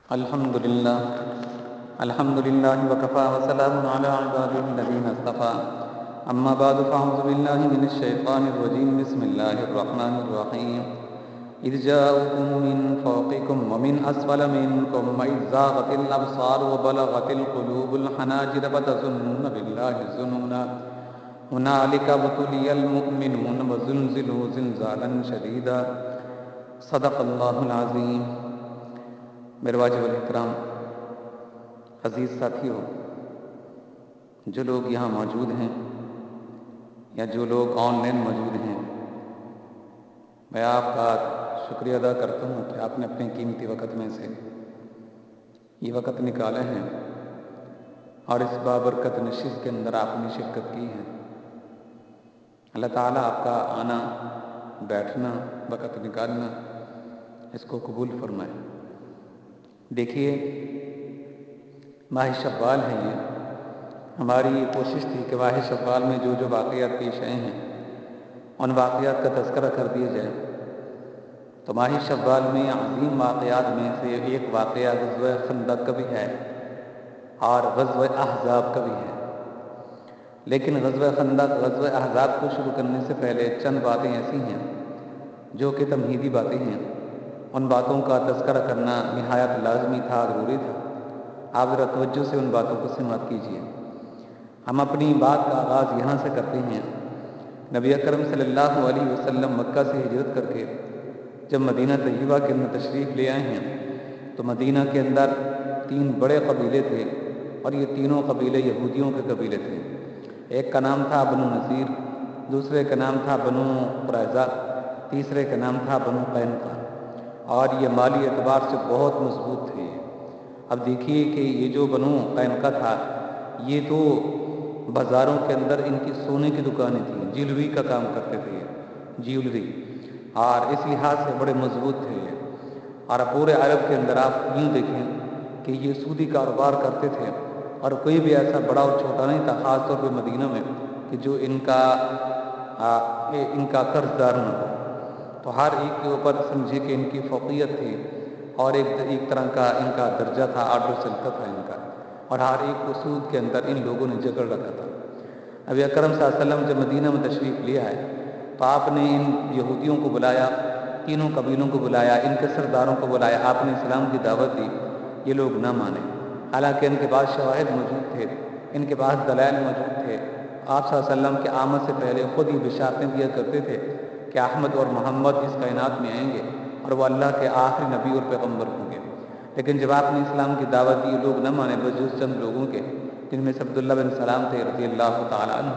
الحمد لله الحمد لله وكفى وسلام على عباده الذين اصطفى أما بعد فأعوذ بالله من الشيطان الرجيم بسم الله الرحمن الرحيم إذ جاءوكم من فوقكم ومن أسفل منكم وإذ زاغت الأبصار وبلغت القلوب الحناجر وتظنون بالله الظنونا هنالك ابتلي المؤمنون وزلزلوا زلزالا شديدا صدق الله العظيم۔ میرے واجب الاحترام عزیز ساتھیو، جو لوگ یہاں موجود ہیں یا جو لوگ آن لائن موجود ہیں، میں آپ کا شکریہ ادا کرتا ہوں کہ آپ نے اپنے قیمتی وقت میں سے یہ وقت نکالے ہیں اور اس بابرکت نشست کے اندر آپ نے شرکت کی ہے۔ اللہ تعالیٰ آپ کا آنا، بیٹھنا، وقت نکالنا اس کو قبول فرمائے۔ دیکھیے، ماہ شوال ہے یہ، ہماری یہ کوشش تھی کہ ماہ شوال میں جو واقعات پیش آئے ہیں ان واقعات کا تذکرہ کر دیا جائے۔ تو ماہ شوال میں عظیم واقعات میں سے ایک واقعہ غزوہ خندق کا بھی ہے اور غزوہ احزاب کا بھی ہے، لیکن غزوہ خندق، غزوہ احزاب کو شروع کرنے سے پہلے چند باتیں ایسی ہیں جو کہ تمہیدی باتیں ہیں، ان باتوں کا تذکرہ کرنا نہایت لازمی تھا، ضروری تھا۔ آپ ذرا توجہ سے ان باتوں کو سماعت کیجیے۔ ہم اپنی بات کا آغاز یہاں سے کرتے ہیں۔ نبی اکرم صلی اللہ علیہ وسلم مکہ سے ہجرت کر کے جب مدینہ طیبہ کے اندر تشریف لے آئے ہیں تو مدینہ کے اندر 3 بڑے قبیلے تھے اور یہ تینوں قبیلے یہودیوں کے قبیلے تھے۔ ایک کا نام تھا بنو نذیر، دوسرے کا نام تھا بنو قریظہ، تیسرے کا نام تھا بنو قینقاع، اور یہ مالی اعتبار سے بہت مضبوط تھے۔ اب دیکھیے کہ یہ جو بنو قینقاع تھا، یہ تو بازاروں کے اندر ان کی سونے کی دکانیں تھیں، جیولری کا کام کرتے تھے، جیولری، اور اس لحاظ سے بڑے مضبوط تھے۔ اور پورے عرب کے اندر آپ یوں دیکھیں کہ یہ سودی کاروبار کرتے تھے اور کوئی بھی ایسا بڑا اور چھوٹا نہیں تھا، خاص طور پہ مدینہ میں، کہ جو ان کا قرض دار نہ ہو۔ تو ہر ایک کے اوپر سمجھے کہ ان کی فوقیت تھی اور ایک طرح کا ان کا درجہ تھا، آرڈر چلتا تھا ان کا، اور ہر ایک کو سود کے اندر ان لوگوں نے جکڑ رکھا تھا۔ نبی اکرم صلی اللہ علیہ وسلم جب مدینہ میں تشریف لے آئے تو آپ نے ان یہودیوں کو بلایا، تینوں قبیلوں کو بلایا، ان کے سرداروں کو بلایا، آپ نے اسلام کی دعوت دی۔ یہ لوگ نہ مانے، حالانکہ ان کے پاس شواہد موجود تھے، ان کے پاس دلائل موجود تھے۔ آپ صلی اللہ علیہ وسلم کے آمد سے پہلے خود یہ بشارتیں دیا کرتے تھے کہ احمد اور محمد اس کائنات میں آئیں گے اور وہ اللہ کے آخری نبی اور پیغمبر ہوں گے۔ لیکن جب آپ نے اسلام کی دعوت دی، لوگ نہ مانے، بجز چند لوگوں کے، جن میں سے عبداللہ بن سلام تھے رضی اللہ تعالیٰ عنہ۔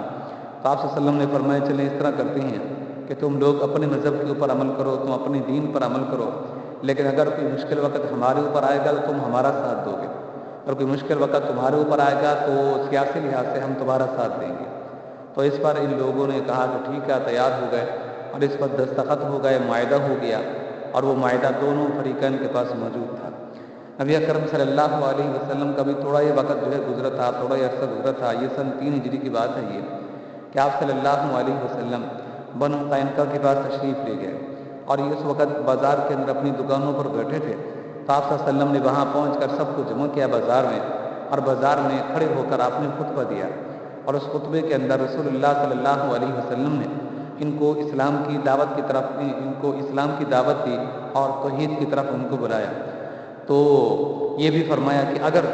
تو آپ صلی اللہ علیہ وسلم نے فرمایا چلیں اس طرح کرتے ہیں کہ تم لوگ اپنے مذہب کے اوپر عمل کرو، تم اپنے دین پر عمل کرو، لیکن اگر کوئی مشکل وقت ہمارے اوپر آئے گا تو تم ہمارا ساتھ دو گے، اور کوئی مشکل وقت تمہارے اوپر آئے گا تو سیاسی لحاظ سے ہم تمہارا ساتھ دیں گے۔ تو اس پر ان لوگوں نے کہا کہ ٹھیک ہے، تیار ہو گئے اور اس پر دستخط ہو گئے، معاہدہ ہو گیا، اور وہ معاہدہ دونوں فریقین کے پاس موجود تھا۔ نبی اکرم صلی اللہ علیہ وسلم کا بھی تھوڑا یہ وقت گزرا تھا، تھوڑا یہ عرصہ گزرا تھا، یہ سن 3 ہجری کی بات ہے یہ، کہ آپ صلی اللہ علیہ وسلم بنو قینقاع کے پاس تشریف لے گئے، اور یہ اس وقت بازار کے اندر اپنی دکانوں پر بیٹھے تھے۔ تو آپ صلی اللہ علیہ وسلم نے وہاں پہنچ کر سب کو جمع کیا بازار میں، اور بازار میں کھڑے ہو کر آپ نے خطبہ دیا، اور اس خطبے کے اندر رسول اللہ صلی اللہ علیہ وسلم نے ان کو اسلام کی دعوت کی طرف، ان کو اسلام کی دعوت دی اور توحید کی طرف ان کو بلایا۔ تو یہ بھی فرمایا کہ اگر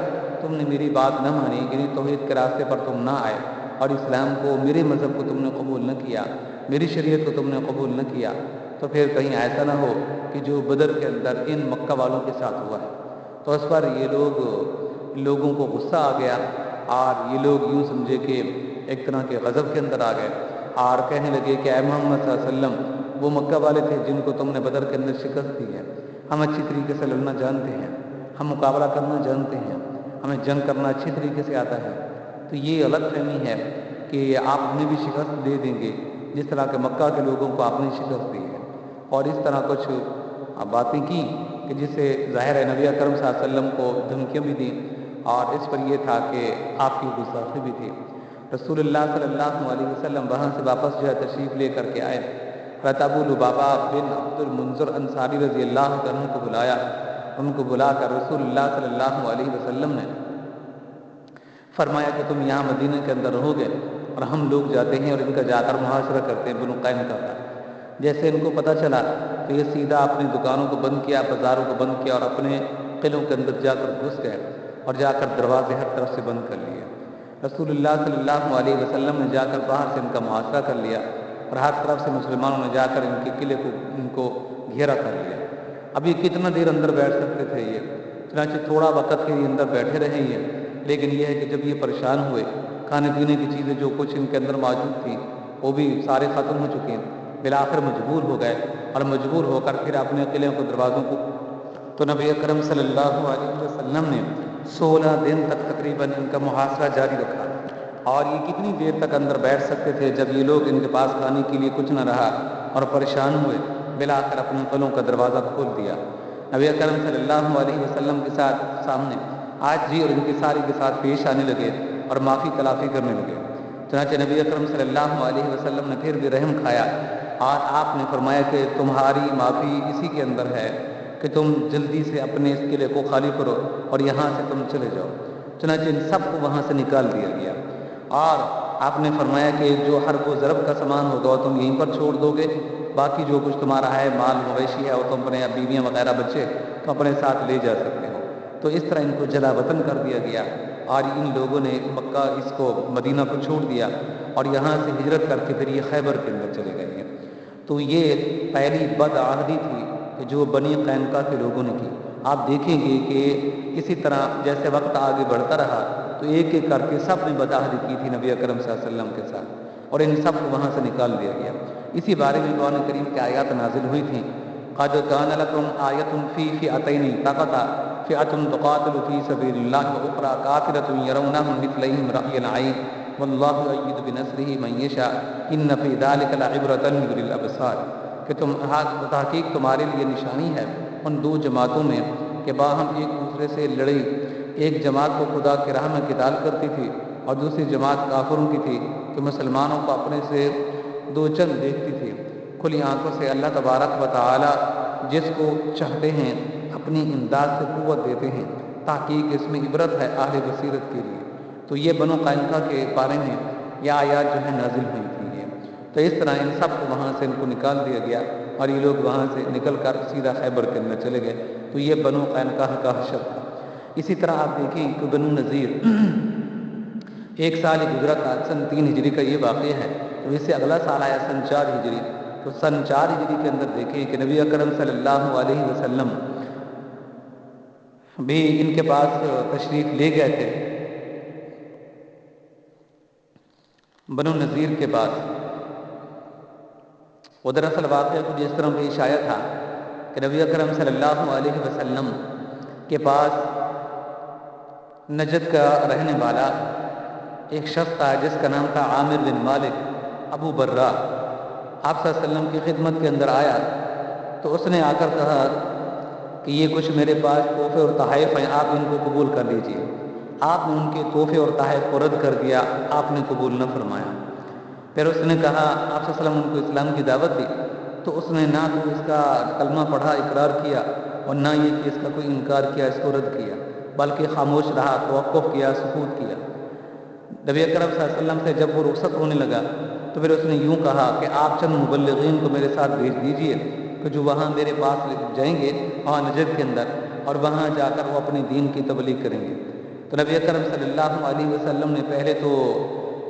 تم نے میری بات نہ مانی، یعنی توحید کے راستے پر تم نہ آئے اور اسلام کو، میرے مذہب کو تم نے قبول نہ کیا، میری شریعت کو تم نے قبول نہ کیا، تو پھر کہیں ایسا نہ ہو کہ جو بدر کے اندر ان مکہ والوں کے ساتھ ہوا ہے۔ تو اس پر یہ لوگوں کو غصہ آ گیا، اور یہ لوگ یوں سمجھے کہ ایک طرح کے غضب کے اندر آ گئے، اور کہنے لگے کہ اے محمد صلی اللہ علیہ وسلم، وہ مکہ والے تھے جن کو تم نے بدر کے اندر شکست دی ہے، ہم اچھی طریقے سے لڑنا جانتے ہیں، ہم مقابلہ کرنا جانتے ہیں، ہمیں جنگ کرنا اچھی طریقے سے آتا ہے، تو یہ غلط فہمی ہے کہ آپ ہمیں بھی شکست دے دیں گے جس طرح کہ مکہ کے لوگوں کو آپ نے شکست دی ہے۔ اور اس طرح کچھ باتیں کی کہ جس سے ظاہر ہے نبی اکرم صلی اللہ علیہ وسلم کو دھمکیاں بھی دیں، اور اس پر یہ تھا کہ آپ کی گستاخی بھی تھی۔ رسول اللہ صلی اللہ علیہ وسلم وہاں سے واپس جو ہے تشریف لے کر کے آئے، حضرت ابو لبابہ بن عبد المنذر انصاری رضی اللہ عنہ کو بلایا، ان کو بلا کر رسول اللہ صلی اللہ علیہ وسلم نے فرمایا کہ تم یہاں مدینہ کے اندر رہو گے اور ہم لوگ جاتے ہیں اور ان کا جا کر محاصرہ کرتے ہیں بنو قینقاع کا۔ جیسے ان کو پتہ چلا تو یہ سیدھا اپنی دکانوں کو بند کیا، بازاروں کو بند کیا اور اپنے قلعوں کے اندر جا کر گھس گئے اور جا کر دروازے ہر طرف سے بند کر لیے۔ رسول اللہ صلی اللہ علیہ وسلم نے جا کر باہر سے ان کا محاصرہ کر لیا اور ہر طرف سے مسلمانوں نے جا کر ان کے قلعے کو ان کو گھیرا کر لیا۔ اب یہ کتنا دیر اندر بیٹھ سکتے تھے یہ، چنانچہ تھوڑا وقت کے لیے اندر بیٹھے رہے یہ، لیکن یہ ہے کہ جب یہ پریشان ہوئے، کھانے پینے کی چیزیں جو کچھ ان کے اندر موجود تھیں وہ بھی سارے ختم ہو چکے ہیں، بالآخر مجبور ہو گئے اور مجبور ہو کر پھر اپنے قلعوں کو دروازوں کو، تو نبی اکرم صلی اللہ علیہ وسلم نے 16 دن تک تقریباً ان کا محاصرہ جاری رکھا۔ اور یہ کتنی دیر تک اندر بیٹھ سکتے تھے جب یہ لوگ ان کے پاس کھانے کے لیے کچھ نہ رہا اور پریشان ہوئے، بالآخر اپنے قلعوں کا دروازہ کھول دیا۔ نبی اکرم صلی اللہ علیہ وسلم کے ساتھ سامنے آج جی اور ان کی ساری کے ساتھ پیش آنے لگے اور معافی تلافی کرنے لگے۔ چنانچہ نبی اکرم صلی اللہ علیہ وسلم نے پھر بھی رحم کھایا اور آپ نے فرمایا کہ تمہاری معافی اسی کے اندر ہے کہ تم جلدی سے اپنے اس قلعے کو خالی کرو اور یہاں سے تم چلے جاؤ۔ چنانچہ ان سب کو وہاں سے نکال دیا گیا اور آپ نے فرمایا کہ جو حرب و ضرب کا سامان ہوگا وہ تم یہیں پر چھوڑ دو گے، باقی جو کچھ تمہارا ہے مال مویشی ہے وہ تم اپنے بیویاں وغیرہ بچے تو اپنے ساتھ لے جا سکتے ہو۔ تو اس طرح ان کو جلا وطن کر دیا گیا اور ان لوگوں نے مکہ اس کو مدینہ کو چھوڑ دیا اور یہاں سے ہجرت کر کے پھر یہ خیبر کے اندر چلے گئے ہیں۔ تو یہ پہلی بدعہدی تھی کہ جو بنی قینقاع کے لوگوں نے کی۔ آپ دیکھیں گے کہ اسی طرح جیسے وقت آگے بڑھتا رہا تو ایک ایک کر کے سب نے بدعہدی کی تھی نبی اکرم صلی اللہ علیہ وسلم کے ساتھ اور ان سب کو وہاں سے نکال دیا گیا۔ اسی بارے میں قرآن کریم کی آیات نازل ہوئی تھیں، قد کان لکم آیۃ فی فئتین التقطا فئۃ تقاتل فی سبیل اللہ واخری کافرۃ یرونہم مثلیہم رأی العین واللہ یؤید بنصرہ من یشاء ان فی ذلک لعبرۃ لأولی الابصار، کہ تحقیق تمہارے لیے نشانی ہے ان دو جماعتوں میں کہ باہم ایک دوسرے سے لڑی، ایک جماعت کو خدا کی راہ میں قتال کرتی تھی اور دوسری جماعت کافروں کی تھی کہ مسلمانوں کو اپنے سے دو چند دیکھتی تھی۔ کھلی آنکھوں سے اللہ تبارک و تعالی جس کو چاہتے ہیں اپنی امداد سے قوت دیتے ہیں، تحقیق اس میں عبرت ہے اہل بصیرت کے لیے۔ تو یہ بنو قینقاع کے بارے میں یہ آیات جو ہے نازل ہوئی تھی یہ۔ تو اس طرح ان سب کو وہاں سے ان کو نکال دیا گیا اور یہ لوگ وہاں سے نکل کر سیدھا خیبر کے اندر چلے گئے۔ تو یہ بنو قینقاع کا حشر تھا۔ اسی طرح آپ دیکھیں کہ بنو نذیر ایک سال ہی گزرا تھا، سن 3 ہجری کا یہ واقعہ ہے، تو اس سے اگلا سال آیا سن 4 ہجری۔ تو سن 4 ہجری کے اندر دیکھیں کہ نبی اکرم صلی اللہ علیہ وسلم بھی ان کے پاس تشریف لے گئے تھے بنو نذیر کے پاس۔ وہ دراصل واقعہ کچھ اس طرح پیش آیا تھا کہ نبی اکرم صلی اللہ علیہ وسلم کے پاس نجد کا رہنے والا ایک شخص تھا جس کا نام تھا عامر بن مالک ابو برہ۔ آپ صلی اللہ علیہ وسلم کی خدمت کے اندر آیا تو اس نے آ کر کہا کہ یہ کچھ میرے پاس تحفے اور تحائف ہیں، آپ ان کو قبول کر لیجئے۔ آپ نے ان کے تحفے اور تحائف کو رد کر دیا، آپ نے قبول نہ فرمایا۔ پھر اس نے کہا، آپ صلی اللہ علیہ وسلم ان کو اسلام کی دعوت دی تو اس نے نہ تو اس کا کلمہ پڑھا اقرار کیا اور نہ یہ کہ اس کا کوئی انکار کیا، اس کو رد کیا، بلکہ خاموش رہا، توقف کیا، سکوت کیا۔ نبی اکرم صلی اللہ علیہ وسلم سے جب وہ رخصت ہونے لگا تو پھر اس نے یوں کہا کہ آپ چند مبلغین کو میرے ساتھ بھیج دیجئے کہ جو وہاں میرے پاس جائیں گے وہاں نجد کے اندر اور وہاں جا کر وہ اپنے دین کی تبلیغ کریں گے۔ تو نبی اکرم صلی اللہ علیہ وسلم نے پہلے تو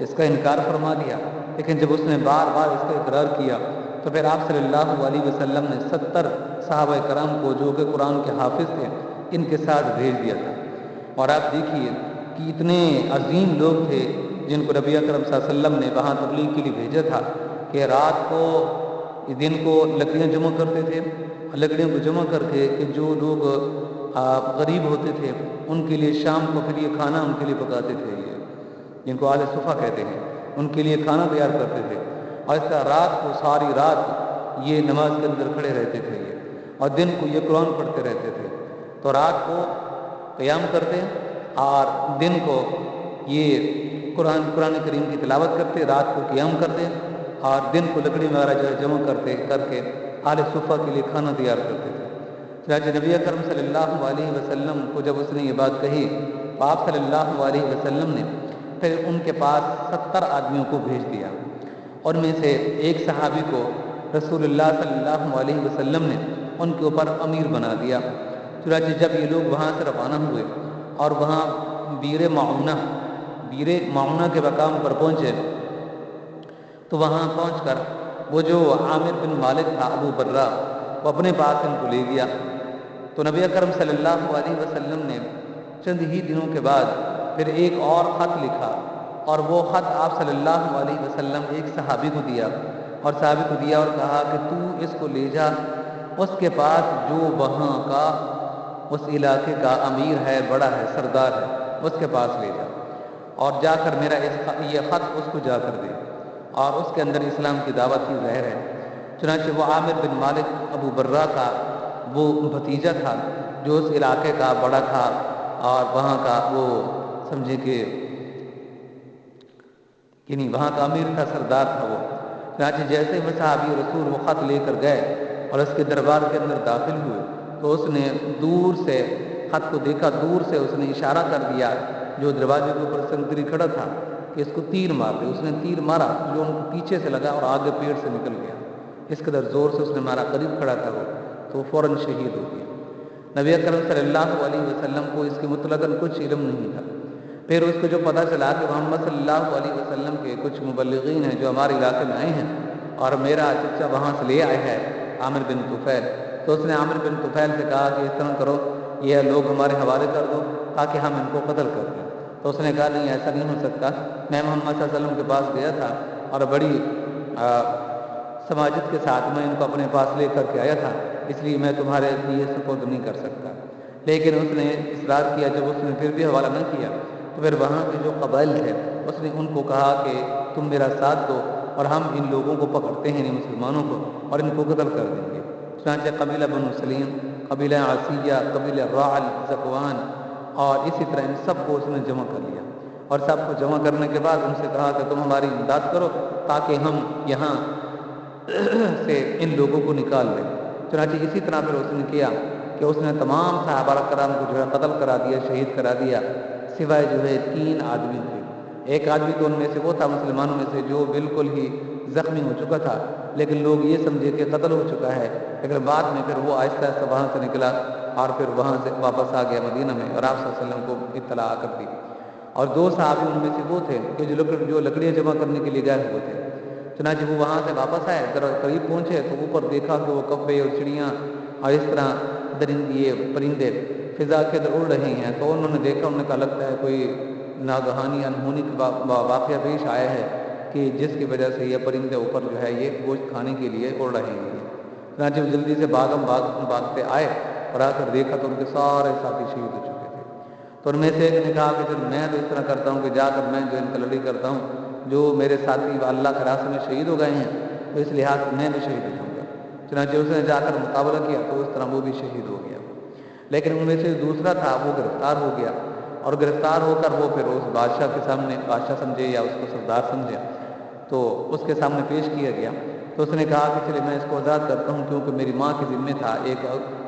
اس کا انکار فرما دیا، لیکن جب اس نے بار بار اس کا اقرار کیا تو پھر آپ صلی اللہ علیہ وسلم نے 70 صحابہ کرام کو جو کہ قرآن کے حافظ تھے ان کے ساتھ بھیج دیا تھا۔ اور آپ دیکھیے کہ اتنے عظیم لوگ تھے جن کو نبی اکرم صلی اللہ علیہ وسلم نے وہاں تبلیغ کے لیے بھیجا تھا کہ رات کو دن کو لکڑیاں جمع کرتے تھے، لکڑیوں کو جمع کر کے کہ جو لوگ غریب ہوتے تھے ان کے لیے شام کو پھر یہ کھانا ان کے لیے پکاتے تھے، یہ جن کو آل صفا کہتے ہیں، ان کے لیے کھانا تیار کرتے تھے اور اس طرح رات کو ساری رات یہ نماز کے اندر کھڑے رہتے تھے یہ، اور دن کو یہ قرآن پڑھتے رہتے تھے۔ تو رات کو قیام کرتے اور دن کو یہ قرآن کریم کی تلاوت کرتے، رات کو قیام کرتے اور دن کو لکڑی وغیرہ جو ہے جمع کر کے آل صفا کے لیے کھانا تیار کرتے تھے۔ چنانچہ نبی اکرم صلی اللہ علیہ وسلم کو جب اس نے یہ بات کہی تو آپ صلی اللہ علیہ وسلم نے پھر ان کے پاس 70 آدمیوں کو بھیج دیا، اور ان میں سے ایک صحابی کو رسول اللہ صلی اللہ علیہ وسلم نے ان کے اوپر امیر بنا دیا۔ چنانچہ جب یہ لوگ وہاں سے روانہ ہوئے اور وہاں بیر معونہ کے مقام پر پہنچے، تو وہاں پہنچ کر وہ جو عامر بن مالک تھا ابو برہ، وہ اپنے پاس ان کو لے گیا۔ تو نبی اکرم صلی اللہ علیہ وسلم نے چند ہی دنوں کے بعد پھر ایک اور خط لکھا، اور وہ خط آپ صلی اللہ علیہ وسلم ایک صحابی کو دیا، اور صحابی کو دیا اور کہا کہ تو اس کو لے جا اس کے پاس جو وہاں کا اس علاقے کا امیر ہے، بڑا ہے، سردار ہے، اس کے پاس لے جا، اور جا کر میرا یہ خط اس کو جا کر دے، اور اس کے اندر اسلام کی دعوت کی ظاہر ہے۔ چنانچہ وہ عامر بن مالک ابو برہ کا وہ بھتیجا تھا جو اس علاقے کا بڑا تھا، اور وہاں کا وہ سمجھے کہ یعنی وہاں کا امیر تھا، سردار تھا وہ۔ چنانچہ جیسے وہ صحابی رسول وہ خط لے کر گئے اور اس کے دربار کے اندر داخل ہوئے، تو اس نے دور سے خط کو دیکھا، دور سے اس نے اشارہ کر دیا جو دروازے کے اوپر سنتری کھڑا تھا کہ اس کو تیر مار دے۔ اس نے تیر مارا جو ان کو پیچھے سے لگا اور آگے پیڑ سے نکل گیا، اس قدر زور سے اس نے مارا، قریب کھڑا تھا وہ، تو وہ فوراً شہید ہو گیا۔ نبی اکرم صلی اللہ علیہ وسلم کو اس کے مطلقاً کچھ علم نہیں تھا۔ پھر اس کو جو پتہ چلا کہ محمد صلی اللہ علیہ وسلم کے کچھ مبلغین ہیں جو ہمارے علاقے میں آئے ہیں اور میرا چچا وہاں سے لے آئے ہے عامر بن طفیل، تو اس نے عامر بن طفیل سے کہا کہ اس طرح کرو، یہ لوگ ہمارے حوالے کر دو تاکہ ہم ان کو قتل کر دیں۔ تو اس نے کہا نہیں، ایسا نہیں ہو سکتا، میں محمد صلی اللہ علیہ وسلم کے پاس گیا تھا اور بڑی سماجت کے ساتھ میں ان کو اپنے پاس لے کر کے آیا تھا، اس لیے میں تمہارے لیے سپرد نہیں کر سکتا۔ لیکن اس نے اصرار کیا، جب اس نے پھر بھی حوالہ نہ کیا تو پھر وہاں کے جو قبائل تھے اس نے ان کو کہا کہ تم میرا ساتھ دو اور ہم ان لوگوں کو پکڑتے ہیں، ان مسلمانوں کو، اور ان کو قتل کر دیں گے۔ چنانچہ قبیلہ بنو سلیم، قبیلہ عاصیہ، قبیلہ رعل، ذکوان، اور اسی طرح ان سب کو اس نے جمع کر لیا، اور سب کو جمع کرنے کے بعد ان سے کہا کہ تم ہماری امداد کرو تاکہ ہم یہاں سے ان لوگوں کو نکال لیں۔ چنانچہ اسی طرح پھر اس نے کیا کہ اس نے تمام صحابہ کرام کو جو ہے قتل کرا دیا، شہید کرا دیا، سوائے جو ہے 3 آدمی تھے۔ ایک آدمی تو ان میں سے وہ تھا مسلمانوں میں سے جو بالکل ہی زخمی ہو چکا تھا، لیکن لوگ یہ سمجھے کہ قتل ہو چکا ہے، لیکن بعد میں پھر وہ آہستہ آہستہ وہاں سے نکلا اور پھر وہاں سے واپس آ گیا مدینہ میں، اور آپ صلی اللہ علیہ وسلم کو اطلاع کر دی۔ اور 2 صحابی ان میں سے وہ تھے کہ جو لکڑیاں جمع کرنے کے لیے گئے ہوئے تھے۔ چنانچہ وہ وہاں سے واپس آئے، ذرا قریب پہنچے تو اوپر دیکھا کہ وہ کبے اور چڑیاں اور اس طرح پرندے فضا کے اندر اڑ رہے ہیں، تو انہوں نے دیکھا، انہوں نے کہا لگتا ہے کوئی ناگہانی انہونی واقعہ پیش آیا ہے کہ جس کی وجہ سے یہ پرندے اوپر جو ہے یہ گوشت کھانے کے لیے اڑ رہے ہیں۔ چنانچہ وہ جلدی سے بھاگتے آئے اور آ کر دیکھا تو ان کے سارے ساتھی شہید ہو چکے تھے۔ تو ان میں سے ایک نے کہا کہ جب میں تو اس طرح کرتا ہوں کہ جا کر میں جو ان کا لڑائی کرتا ہوں، جو میرے ساتھی اللہ کے راستے میں شہید ہو گئے ہیں، تو اس لحاظ سے میں بھی شہید ہو جاؤں گا۔ چنانچہ اس نے جا کر مقابلہ کیا تو اس طرح وہ بھی شہید ہو گیا۔ لیکن ان میں سے دوسرا تھا وہ گرفتار ہو گیا، اور گرفتار ہو کر وہ پھر اس بادشاہ کے سامنے، بادشاہ سمجھے یا اس کو سردار سمجھے، تو اس کے سامنے پیش کیا گیا۔ تو اس نے کہا کہ چلے میں اس کو آزاد کرتا ہوں، کیونکہ میری ماں کے ذمہ تھا ایک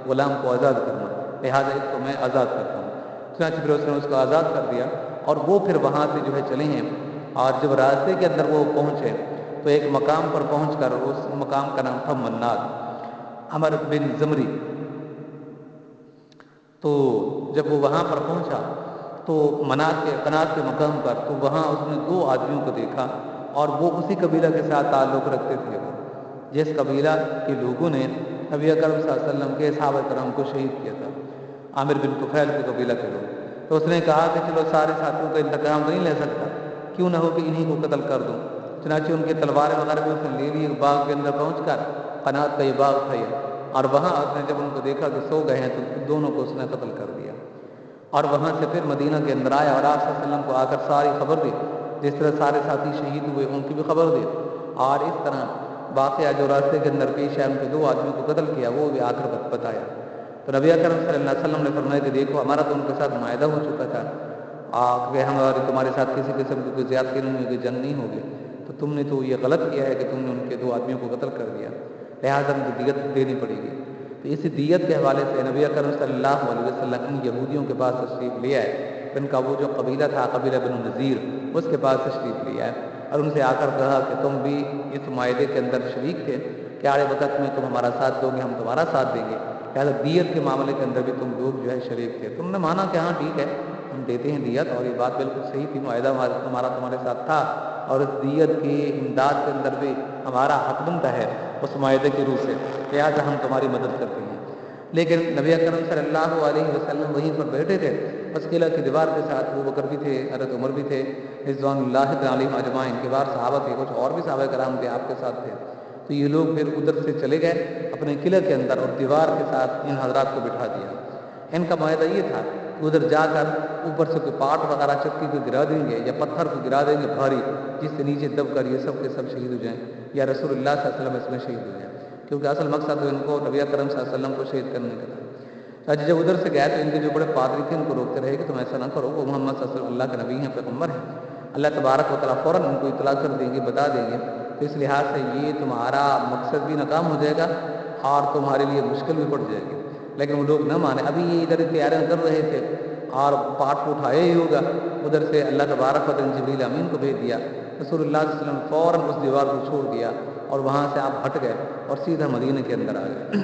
غلام کو آزاد کرنا، لہٰذا اس کو میں آزاد کرتا ہوں۔ چنانچہ پھر اس نے اس کو آزاد کر دیا، اور وہ پھر وہاں سے جو ہے چلے ہیں، اور جب راستے کے اندر وہ پہنچے تو ایک مقام پر پہنچ کر، اس مقام کا نام تھا مناد، عمر بن زمری۔ تو جب وہ وہاں پر پہنچا تو قنات کے مقام پر، تو وہاں اس نے 2 آدمیوں کو دیکھا، اور وہ اسی قبیلہ کے ساتھ تعلق رکھتے تھے، وہ جس قبیلہ کے لوگوں نے نبی اکرم صلی اللہ علیہ وسلم کے صحابہ کرام کو شہید کیا تھا، عامر بن طفیل کے قبیلہ کے لوگ۔ تو اس نے کہا کہ چلو سارے ساتھیوں کا انتقام تو نہیں لے سکتا، کیوں نہ ہو کہ انہی کو قتل کر دوں۔ چنانچہ ان کے تلواریں وغیرہ بھی اس نے لے لی، ایک باغ کے اندر پہنچ کر، قنات کا یہ باغ تھا یہ، اور وہاں اس نے جب ان کو دیکھا کہ سو گئے ہیں تو دونوں کو اس نے قتل کر دیا، اور وہاں سے پھر مدینہ کے اندر آیا، اور آپ صلی اللہ علیہ وسلم کو آ کر ساری خبر دی، جس طرح سارے ساتھی شہید ہوئے ان کی بھی خبر دی، اور اس طرح واقعہ جو راستے کے اندر پیش ہے، ان کے 2 آدمیوں کو قتل کیا، وہ بھی آ کر بتایا۔ تو نبی اکرم صلی اللہ علیہ وسلم نے فرمایا کہ دیکھو ہمارا تو ان کے ساتھ معاہدہ ہو چکا تھا کہ تمہارے ساتھ کسی قسم کی کوئی زیادتی نہیں ہوگی، جنگ نہیں ہوگی، تو تم نے تو یہ غلط کیا ہے کہ تم نے ان کے 2 آدمیوں کو قتل کر دیا، لہٰذا ان کی دیت دینی پڑے گی۔ تو اس دیت کے حوالے سے نبی اکرم صلی اللہ علیہ وسلم ان یہودیوں کے پاس تشریف لے آئے. ان کا وہ جو قبیلہ تھا قبیلہ بنو نذیر، اس کے پاس تشریف لے آئے اور ان سے آ کر کہا کہ تم بھی اس معاہدے کے اندر شریک تھے کہ آڑے وقت میں تم ہمارا ساتھ دو گے، ہم تمہارا ساتھ دیں گے، لہٰذا دیت کے معاملے کے اندر بھی تم لوگ جو ہے شریک تھے. تم نے مانا کہ ہاں ٹھیک ہے ہم دیتے ہیں دیت، اور یہ بات بالکل صحیح تھی، معاہدہ ہمارا تمہارے ساتھ تھا اور اس دیت کی امداد کے اندر بھی ہمارا حق بنتا ہے اس معاہدے کی روح سے، لہٰذا ہم تمہاری مدد کرتے ہیں. لیکن نبی اکرم صلی اللہ علیہ وسلم وہیں پر بیٹھے تھے، بس قلعہ کی دیوار کے ساتھ ابو بکر بھی تھے، حضرت عمر بھی تھے، رضوان اللہ علیہم اجمعین، کے بعد صحابہ تھے، کچھ اور بھی صحابہ کرام تھے آپ کے ساتھ تھے. تو یہ لوگ پھر ادھر سے چلے گئے اپنے قلعے کے اندر اور دیوار کے ساتھ ان حضرات کو بٹھا دیا. ان کا معاہدہ یہ تھا کہ ادھر جا کر اوپر سے کوئی پاٹ وغیرہ چکی کو گرا دیں گے یا پتھر کو گرا دیں گے بھاری، جس سے نیچے دب کر یہ سب کے سب شہید ہو جائیں یا رسول اللہ صلی اللہ علیہ وسلم اس میں شہید ہو جائیں، کیونکہ اصل مقصد تو ان کو نبی اکرم صلی اللہ علیہ وسلم کو شہید کرنے کا تھا. آج جب ادھر سے گئے تو ان کے جو بڑے پادری تھے ان کو روکتے رہے کہ تم ایسا نہ کرو، وہ محمد صلی اللہ علیہ وسلم اللہ کے نبی ہیں، پیغمبر ہیں، اللہ تبارک و تعالیٰ فوراً ان کو اطلاع کر دیں گے، بتا دیں گے. تو اس لحاظ سے یہ تمہارا مقصد بھی ناکام ہو جائے گا اور تمہارے لیے مشکل بھی پڑ جائے گی. لیکن وہ لوگ نہ مانے. ابھی یہ ادھر تیاریاں کر رہے تھے اور پاٹ کو اٹھایا ہی ہوگا، ادھر سے اللہ تبارک و تعالیٰ نے جبریل امین کو بھیج دیا. رسول اللہ صلی اللہ علیہ وسلم فوراً اس دیوار کو چھوڑ دیا اور وہاں سے آپ ہٹ گئے اور سیدھا مدینہ کے اندر آ گئے.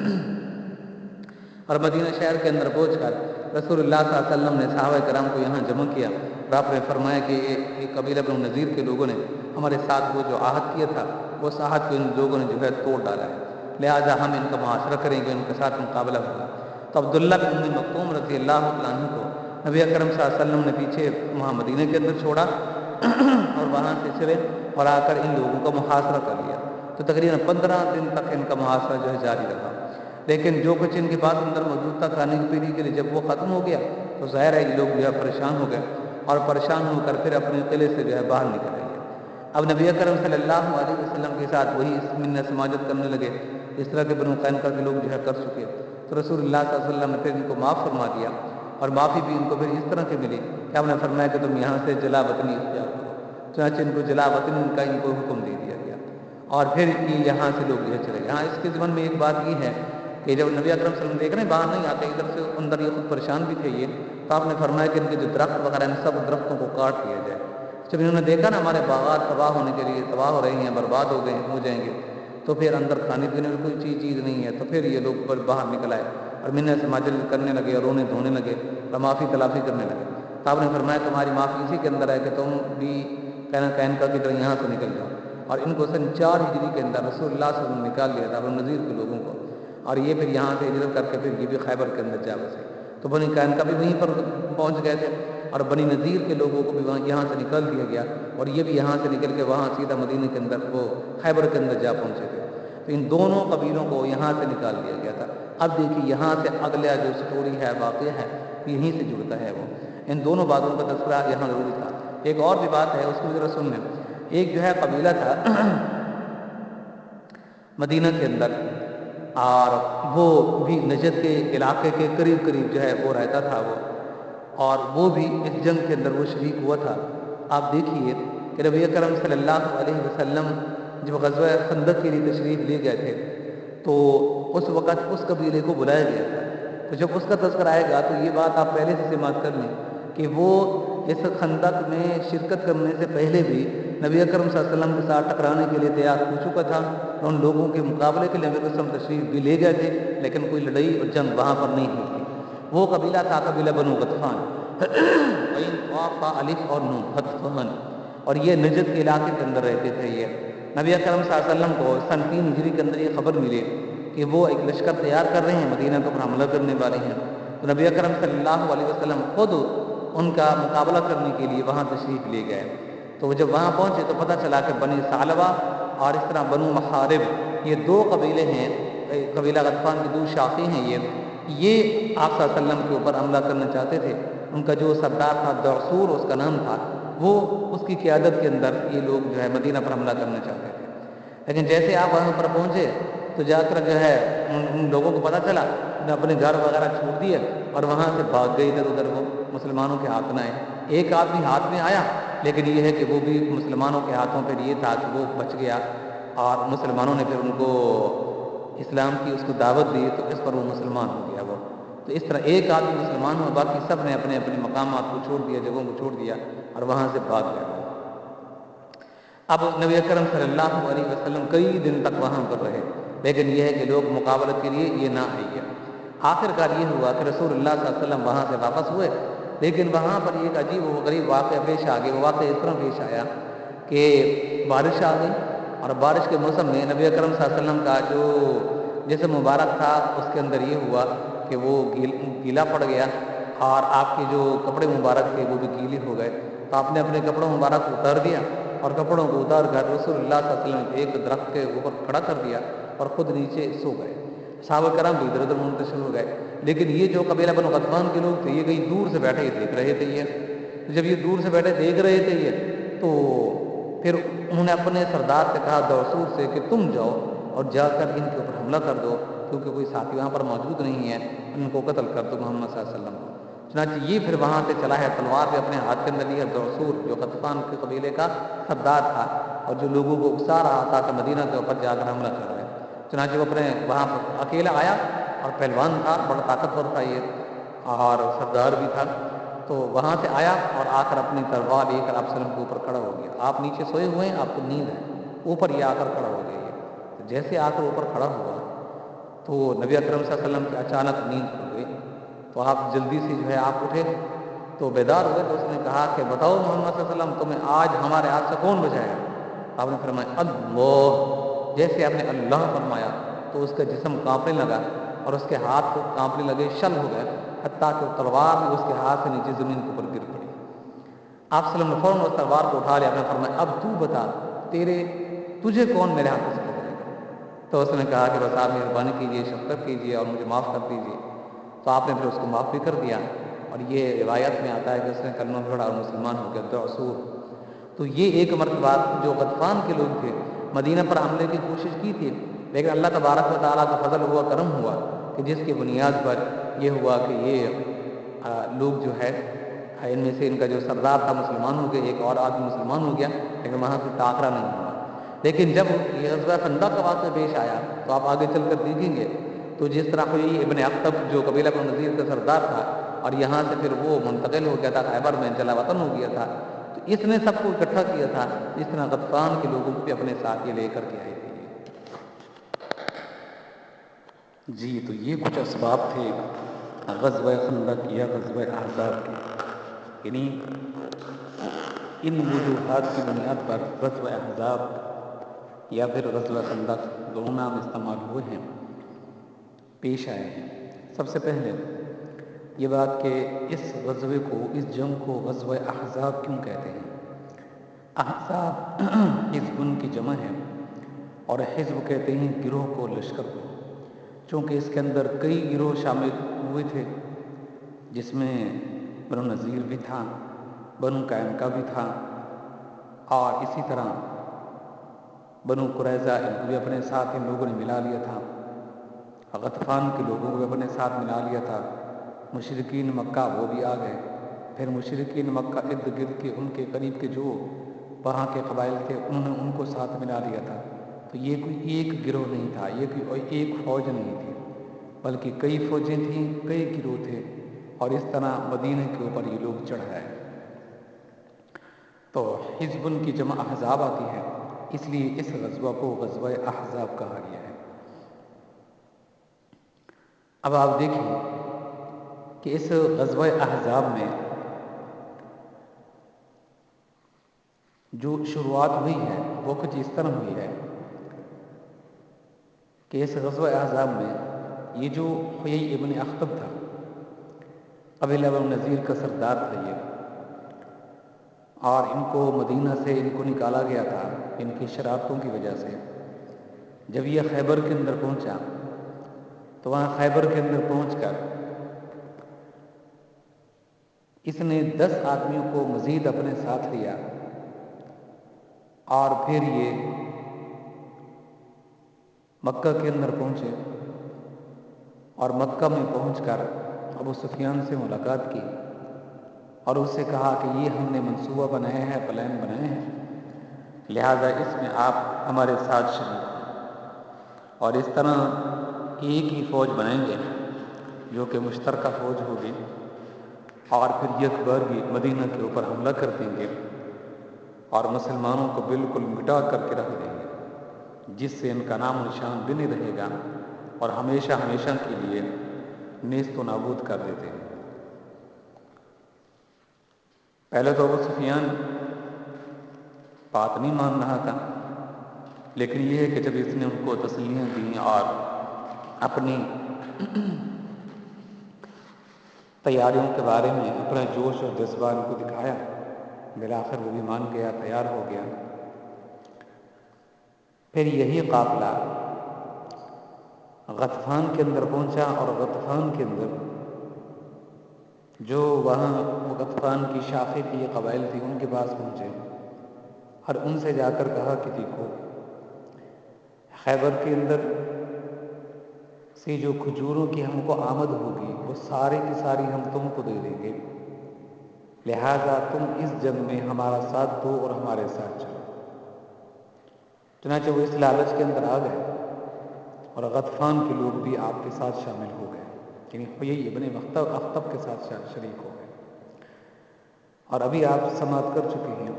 اور مدینہ شہر کے اندر پہنچ کر رسول اللہ صلی اللہ علیہ وسلم نے صحابہ کرام کو یہاں جمع کیا اور آپ نے فرمایا کہ یہ قبیلہ بنو نذیر کے لوگوں نے ہمارے ساتھ وہ جو عہد کیا تھا وہ عہد کو ان لوگوں نے جو ہے توڑ ڈالا ہے، لہٰذا ہم ان کا محاصرہ کریں گے، ان کے ساتھ مقابلہ ہوگا. تو عبداللہ بن ام مکتوم رضی اللہ عنہ کو نبی اکرم صلی اللہ علیہ وسلم نے پیچھے وہاں مدینہ کے اندر چھوڑا اور وہاں سے چلے اور آ کر ان لوگوں کا محاصرہ کر لیا. تو تقریباً 15 دن تک ان کا محاصرہ جو ہے جاری رہا. لیکن جو کچھ ان کے پاس اندر موجود تھا کھانے کی پینے کے لیے، جب وہ ختم ہو گیا تو ظاہر ہے یہ لوگ جو ہے پریشان ہو گئے اور پریشان ہو کر پھر اپنے قلعے سے جو ہے باہر نکل گئے. اب نبی اکرم صلی اللہ علیہ وسلم کے ساتھ وہی منت سماجت کرنے لگے اس طرح کے بنو قینقاع کے لوگ جو ہے کر چکے. تو رسول اللہ صلی اللہ علیہ وسلم نے پھر ان کو معاف فرما دیا اور معافی بھی ان کو پھر اس طرح کی ملی کہ آپ نے فرمایا کہ تم یہاں سے جلا وطنی اختیار کرو. چنانچہ ان کو جلا وطنی کا ان کو حکم دے دیا گیا اور پھر یہ یہاں سے لوگ جو ہے چلے گئے. ہاں اس کے ضمن میں ایک بات یہ ہے کہ جب نبی اکرم صلی اللہ علیہ وسلم دیکھ رہے ہیں باہر نہیں آتے، ادھر سے اندر یہ خود پریشان بھی تھے یہ، تو آپ نے فرمایا کہ ان کے جو درخت وغیرہ ہیں سب درختوں کو کاٹ دیا جائے. جب انہوں نے دیکھا نا ہمارے باغات تباہ ہونے کے لیے تباہ ہو رہے ہیں، برباد ہو جائیں گے، تو پھر اندر کھانے پینے میں کوئی چیز نہیں ہے، تو پھر یہ لوگ باہر نکل آئے اور منت سماجت کرنے لگے اور رونے دھونے لگے اور معافی تلافی کرنے لگے. تو آپ نے فرمایا تمہاری معافی اسی کے اندر ہے کہ تم بھی قینقاع کی طرح یہاں سے نکل جاؤ. اور ان کو سن 4 ہجری کے اندر رسول اللہ صلی اللہ علیہ وسلم نے نکال لیا تھا بنو نذیر کے لوگوں کو، اور یہ پھر یہاں سے ہجرت کر کے پھر یہ بھی خیبر کے اندر جا بسے. تو بنی قینقاع بھی وہیں پر پہنچ گئے تھے اور بنی نذیر کے لوگوں کو بھی یہاں سے نکال دیا گیا اور یہ بھی یہاں سے نکل کے وہاں سیدھا مدینہ کے اندر وہ خیبر کے اندر جا پہنچے تھے. تو ان دونوں قبیلوں کو یہاں سے نکال دیا گیا تھا. اب دیکھیے یہاں سے اگلا جو سٹوری ہے واقعہ ہے یہیں سے جڑتا ہے، وہ ان دونوں باتوں کا تذکرہ یہاں ضروری تھا. ایک اور بھی بات ہے اس کو ذرا سن لیں. ایک جو ہے قبیلہ تھا مدینہ کے اندر اور وہ بھی نجد کے علاقے کے قریب جو ہے وہ رہتا تھا وہ، اور وہ بھی اس جنگ کے اندر وہ شریک ہوا تھا. آپ دیکھیے کہ نبی اکرم صلی اللہ علیہ وسلم جب غزوہ خندق کے لیے تشریف لے گئے تھے تو اس وقت اس قبیلے کو بلایا گیا تھا. تو جب اس کا تذکر آئے گا تو یہ بات آپ پہلے سے سماعت کر لیں کہ وہ اس خندق میں شرکت کرنے سے پہلے بھی نبی اکرم صلی اللہ علیہ وسلم کے ساتھ ٹکرانے کے لیے تیار ہو چکا تھا. ان لوگوں کے مقابلے کے لیے نبی اکرم تشریف بھی لے گئے تھے لیکن کوئی لڑائی اور جنگ وہاں پر نہیں ہوئی تھی. وہ قبیلہ تھا قبیلہ بنو غطفان الف اور نون غطفان، اور یہ نجد کے علاقے کے اندر رہتے تھے. یہ نبی اکرم صلی اللہ علیہ وسلم کو سن 3 ہجری کے اندر یہ خبر ملی کہ وہ ایک لشکر تیار کر رہے ہیں، مدینہ پر حملہ کرنے والے ہیں. تو نبی اکرم صلی اللہ علیہ وسلم خود ان کا مقابلہ کرنے کے لیے وہاں تشریف لے گئے. تو وہ جب وہاں پہنچے تو پتہ چلا کہ بنی ثعلبہ اور اس طرح بنو محارب یہ 2 قبیلے ہیں، قبیلہ غطفان کی 2 شاخیں ہیں. یہ آپ صلی اللہ علیہ وسلم کے اوپر حملہ کرنا چاہتے تھے. ان کا جو سردار تھا دعسور اس کا نام تھا، وہ اس کی قیادت کے اندر یہ لوگ جو ہے مدینہ پر حملہ کرنا چاہتے تھے. لیکن جیسے آپ وہاں پر پہنچے تو جا کر جو ہے ان لوگوں کو پتہ چلا، انہیں اپنے گھر وغیرہ چھوڑ دیے اور وہاں سے بھاگ گئے ادھر ادھر. وہ مسلمانوں کے ہاتھ نہ آئے. ایک آدمی ہاتھ میں آیا لیکن یہ ہے کہ وہ بھی مسلمانوں کے ہاتھوں پہ یہ تھا کہ وہ بچ گیا اور مسلمانوں نے پھر ان کو اسلام کی اس کو دعوت دی تو اس پر وہ مسلمان ہو گیا وہ. تو اس طرح ایک آدمی مسلمان ہوا، باقی سب نے اپنے اپنے مقامات کو چھوڑ دیا، جگہوں کو چھوڑ دیا اور وہاں سے بھاگ گیا. اب نبی اکرم صلی اللہ علیہ وسلم کئی دن تک وہاں پر رہے، لیکن یہ ہے کہ لوگ مقابلت کے لیے یہ نہ آئیے. آخر کار یہ ہوا کہ رسول اللہ صلی اللہ علیہ وسلم وہاں سے واپس ہوئے، لیکن وہاں پر ایک عجیب و غریب واقعہ پیش آ گیا. وہ واقعہ اس طرح پیش آیا کہ بارش آ گئی، اور بارش کے موسم میں نبی اکرم صلی اللہ علیہ وسلم کا جو جسم مبارک تھا اس کے اندر یہ ہوا کہ وہ گیلا پڑ گیا، اور آپ کے جو کپڑے مبارک تھے وہ بھی گیلے ہو گئے. تو آپ نے اپنے کپڑوں مبارک کو اتار دیا، اور کپڑوں کو اتار کر رسول اللہ صلی اللہ علیہ وسلم ایک درخت کے اوپر کھڑا کر دیا اور خود نیچے سو گئے. صحابہ کرام بھی ادھر ادھر منتشر ہو گئے. لیکن یہ جو قبیلہ بنو غطفان کے لوگ تھے یہ کہیں دور سے بیٹھے دیکھ رہے تھے. جب یہ دور سے بیٹھے دیکھ رہے تھے یہ تو پھر انہوں نے اپنے سردار سے کہا دورسور سے کہ تم جاؤ اور جا کر ان کے اوپر حملہ کر دو، کیونکہ کوئی ساتھی وہاں پر موجود نہیں ہے، ان کو قتل کر دو محمد صلی اللہ علیہ وسلم کو. چنانچہ یہ پھر وہاں سے چلا ہے، تلوار بھی اپنے ہاتھ کے اندر لی ہے. دورسور جو غطفان کے قبیلے کا سردار تھا اور جو لوگوں کو اکسا رہا تھا کہ مدینہ کے اوپر جا کر حملہ کر رہے ہیں. چنانچہ وہ اپنے وہاں پر اکیلا آیا، اور پہلوان تھا، بڑا طاقتور تھا یہ، اور سردار بھی تھا. تو وہاں سے آیا اور آ کر اپنی تلوار لے کر آپ وسلم کے اوپر کھڑا ہو گیا. آپ نیچے سوئے ہوئے ہیں، آپ کو نیند ہے، اوپر یہ آ کر کھڑا ہو گیا. تو جیسے آ کر اوپر کھڑا ہوا تو نبی اکرم صلی اللہ علیہ وسلم کی اچانک نیند کھل گئی. تو آپ جلدی سے جو ہے آپ اٹھے تو بیدار ہوئے. تو اس نے کہا کہ بتاؤ محمد صلی اللہ علیہ وسلم تمہیں آج ہمارے ہاتھ سے کون بچائے گا؟ آپ نے فرمایا اللہ. جیسے آپ نے اللہ فرمایا تو اس کا جسم کانپنے لگا اور اس کے ہاتھ کو کانپنے لگے، شل ہو گئے، حتیٰ کہ تلوار بھی اس کے ہاتھ سے نیچے زمین کے اوپر گر پڑی. آپ صلی اللہ علیہ وسلم نے فوراً اس تلوار کو اٹھا لیا. آپ نے فرمایا اب تو بتا تجھے کون میرے ہاتھ سے پکڑے گا؟ تو اس نے کہا کہ بس آپ مہربانی کیجیے، شفقت کیجیے اور مجھے معاف کر دیجیے. تو آپ نے پھر اس کو معاف بھی کر دیا، اور یہ روایت میں آتا ہے کہ اس نے کلمہ پڑھا اور مسلمان ہو گیا. دعسور. تو یہ ایک مرتبہ جو غطفان کے لوگ تھے مدینہ پر حملے کی کوشش کی تھی، لیکن اللہ تبارک و تعالیٰ کا فضل ہوا، کرم ہوا کہ جس کی بنیاد پر یہ ہوا کہ یہ لوگ جو ہے ان میں سے ان کا جو سردار تھا مسلمان ہو گیا، ایک اور آدمی مسلمان ہو گیا، لیکن وہاں سے ٹاکرا نہیں ہوا. لیکن جب یہ غزوہ خندق کا واقعہ پیش آیا تو آپ آگے چل کر دیکھیں گے تو جس طرح ہوئی ابن اخطب جو قبیلہ بنو نذیر کا سردار تھا، اور یہاں سے پھر وہ منتقل ہو گیا تھا، خیبر میں جلا وطن ہو گیا تھا. تو اس نے سب کو اکٹھا کیا تھا، اس طرح غطفان کے لوگوں کو بھی اپنے ساتھ یہ لے کر کے آئے تھے. جی تو یہ کچھ اسباب تھے غزوہ خندق یا غزوہ احزاب کے. یعنی ان وجوہات کی بنیاد پر غزوہ احزاب یا پھر غزوہ خندق دونوں نام استعمال ہوئے ہیں، پیش آئے ہیں. سب سے پہلے یہ بات کہ اس غزوے کو، اس جنگ کو غزوہ احزاب کیوں کہتے ہیں؟ احزاب حزب کی جمع ہے، اور حزب کہتے ہیں گروہ کو، لشکر کو. چونکہ اس کے اندر کئی گروہ شامل ہوئے تھے، جس میں بنو نذیر بھی تھا، بنو قینقاع بھی تھا، اور اسی طرح بنو قریظہ ان کو بھی اپنے ساتھ ان لوگوں نے ملا لیا تھا، غطفان کے لوگوں کو بھی اپنے ساتھ ملا لیا تھا. مشرکین مکہ وہ بھی آ گئے. پھر مشرکین مکہ ارد گرد کے ان کے قریب کے جو وہاں کے قبائل تھے انہوں نے ان کو ساتھ ملا لیا تھا. تو یہ کوئی ایک گروہ نہیں تھا، یہ کوئی ایک فوج نہیں تھی، بلکہ کئی فوجیں تھیں، کئی گروہ تھے، اور اس طرح مدینہ کے اوپر یہ لوگ چڑھ آئے. تو حزب کی جمع احزاب آتی ہے، اس لیے اس غزوہ کو غزوہ احزاب کہا گیا ہے. اب آپ دیکھیں کہ اس غزوہ احزاب میں جو شروعات ہوئی ہے وہ کچھ اس طرح ہوئی ہے کہ اس غزوہ احزاب میں یہ جو حیی ابن اخطب تھا، قبیلہ بنو نذیر کا سردار تھا یہ، اور ان کو مدینہ سے ان کو نکالا گیا تھا ان کی شرارتوں کی وجہ سے. جب یہ خیبر کے اندر پہنچا تو وہاں خیبر کے اندر پہنچ کر اس نے 10 آدمیوں کو مزید اپنے ساتھ لیا، اور پھر یہ مکہ کے اندر پہنچے، اور مکہ میں پہنچ کر ابو سفیان سے ملاقات کی اور اس سے کہا کہ یہ ہم نے منصوبہ بنایا ہے، پلان بنائے ہیں، لہذا اس میں آپ ہمارے ساتھ شریک ہوں. اور اس طرح ایک ہی فوج بنائیں گے جو کہ مشترکہ فوج ہوگی، اور پھر یکبارگی مدینہ کے اوپر حملہ کر دیں گے اور مسلمانوں کو بالکل مٹا کر کے رکھ دیں گے، جس سے ان کا نام و نشان بھی نہیں رہے گا اور ہمیشہ ہمیشہ کے لیے نیست و نابود کر دیتے ہیں۔ پہلے تو ابو سفیان بات نہیں مان رہا تھا، لیکن یہ ہے کہ جب اس نے ان کو تسلیاں دیں اور اپنی تیاریوں کے بارے میں اپنا جوش اور جذبہ ان کو دکھایا، بالآخر وہ بھی مان گیا، تیار ہو گیا۔ پھر یہی قافلہ غطفان کے اندر پہنچا، اور غطفان کے اندر جو وہاں غطفان کی شاخیں تھی، یہ قبائل تھی، ان کے پاس پہنچے اور ان سے جا کر کہا کہ دیکھو، خیبر کے اندر سے جو کھجوروں کی ہم کو آمد ہوگی وہ ساری کی ساری ہم تم کو دے دیں گے، لہذا تم اس جنگ میں ہمارا ساتھ دو اور ہمارے ساتھ چلو۔ چنانچہ وہ اس لالچ کے اندر آ گئے اور غطفان کے لوگ بھی آپ کے ساتھ شامل ہو گئے، یعنی یہی ابن اخطب کے ساتھ شریک ہو گئے۔ اور ابھی آپ سماعت کر چکے ہیں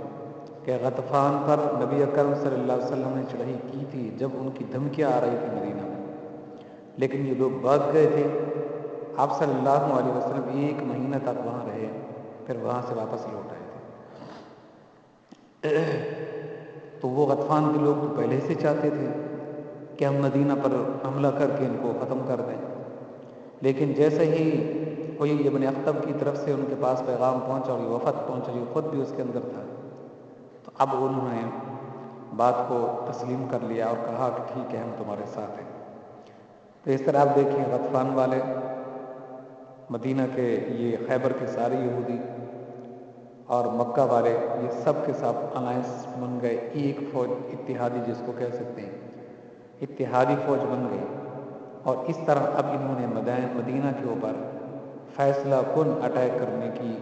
کہ غطفان پر نبی اکرم صلی اللہ علیہ وسلم نے چڑھائی کی تھی جب ان کی دھمکیاں آ رہی تھی مدینہ میں، لیکن یہ لوگ بھاگ گئے تھے۔ آپ صلی اللہ علیہ وسلم 1 مہینہ تک وہاں رہے، پھر وہاں سے واپس لوٹ آئے تھے۔ تو وہ غطفان کے لوگ تو پہلے سے چاہتے تھے کہ ہم مدینہ پر حملہ کر کے ان کو ختم کر دیں، لیکن جیسے ہی کوئی ابن اخطب کی طرف سے ان کے پاس پیغام پہنچا اور یہ وفد پہنچا، یہ خود بھی اس کے اندر تھا، تو اب انہوں نے بات کو تسلیم کر لیا اور کہا کہ ٹھیک ہے، ہم تمہارے ساتھ ہیں۔ تو اس طرح آپ دیکھیں، غطفان والے، مدینہ کے یہ خیبر کے سارے یہودی اور مکہ والے، یہ سب کے ساتھ الائنس بن گئے، ایک فوج اتحادی جس کو کہہ سکتے ہیں، اتحادی فوج بن گئی، اور اس طرح اب انہوں نے مدینہ کے اوپر فیصلہ کن اٹیک کرنے کی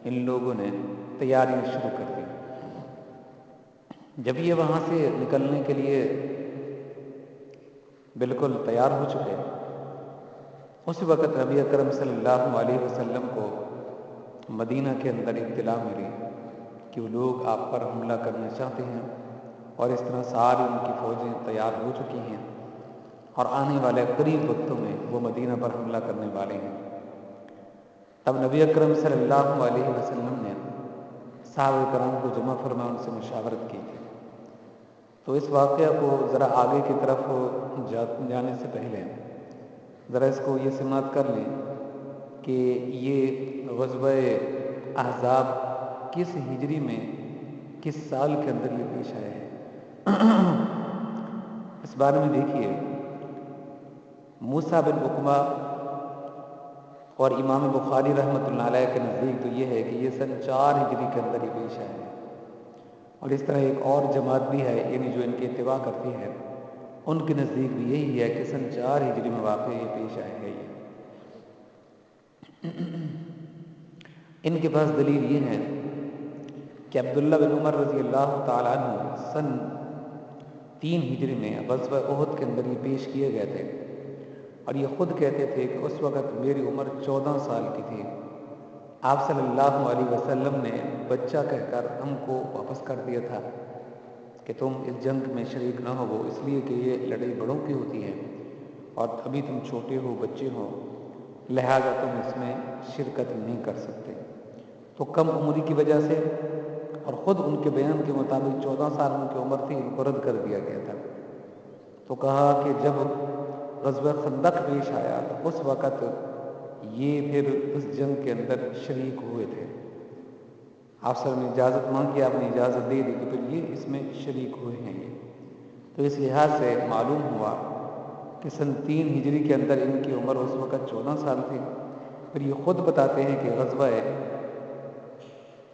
ان لوگوں نے تیاریاں شروع کر دی۔ جب یہ وہاں سے نکلنے کے لیے بالکل تیار ہو چکے، اس وقت نبی اکرم صلی اللہ علیہ وسلم کو مدینہ کے اندر اطلاع ملی کہ وہ لوگ آپ پر حملہ کرنا چاہتے ہیں، اور اس طرح ساری ان کی فوجیں تیار ہو چکی ہیں اور آنے والے قریب وقتوں میں وہ مدینہ پر حملہ کرنے والے ہیں۔ تب نبی اکرم صلی اللہ علیہ وسلم نے صحابہ کرام کو جمع فرما ان سے مشاورت کی تھی۔ تو اس واقعہ کو ذرا آگے کی طرف جانے سے پہلے ذرا اس کو یہ سماعت کر لیں کہ یہ غزوہ احزاب کس ہجری میں، کس سال کے اندر یہ پیش آیا ہے۔ اس بارے میں دیکھیے، موسیٰ بن عقبہ اور امام بخاری رحمۃ اللہ علیہ کے نزدیک تو یہ ہے کہ یہ سن 4 ہجری کے اندر یہ پیش آیا ہے، اور اس طرح ایک اور جماعت بھی ہے، یعنی جو ان کی اتباع کرتی ہے، ان کے نزدیک بھی یہی ہے کہ سن 4 ہجری میں واقع یہ پیش آیا ہے۔ ان کے پاس دلیل یہ ہے کہ عبداللہ بن عمر رضی اللہ تعالیٰ عنہ سن 3 ہجری میں غزوہ احد کے اندر یہ پیش کیے گئے تھے، اور یہ خود کہتے تھے کہ اس وقت میری عمر 14 سال کی تھی۔ آپ صلی اللہ علیہ وسلم نے بچہ کہہ کر ہم کو واپس کر دیا تھا کہ تم اس جنگ میں شریک نہ ہو، اس لیے کہ یہ لڑائی بڑوں کی ہوتی ہے اور ابھی تم چھوٹے ہو، بچے ہو، لہذا تم اس میں شرکت نہیں کر سکتے۔ تو کم عمری کی وجہ سے اور خود ان کے بیان کے مطابق 14 سال ان کی عمر تھی، ان کو رد کر دیا گیا تھا۔ تو کہا کہ جب غزوہ خندق پیش آیا تو اس وقت یہ پھر اس جنگ کے اندر شریک ہوئے تھے۔ آپ سر نے اجازت مانگی، آپ نے اجازت دے دی، تو پھر یہ اس میں شریک ہوئے ہیں یہ۔ تو اس لحاظ سے معلوم ہوا کہ سن 3 ہجری کے اندر ان کی عمر اس وقت 14 سال تھی۔ پھر یہ خود بتاتے ہیں کہ غزوہ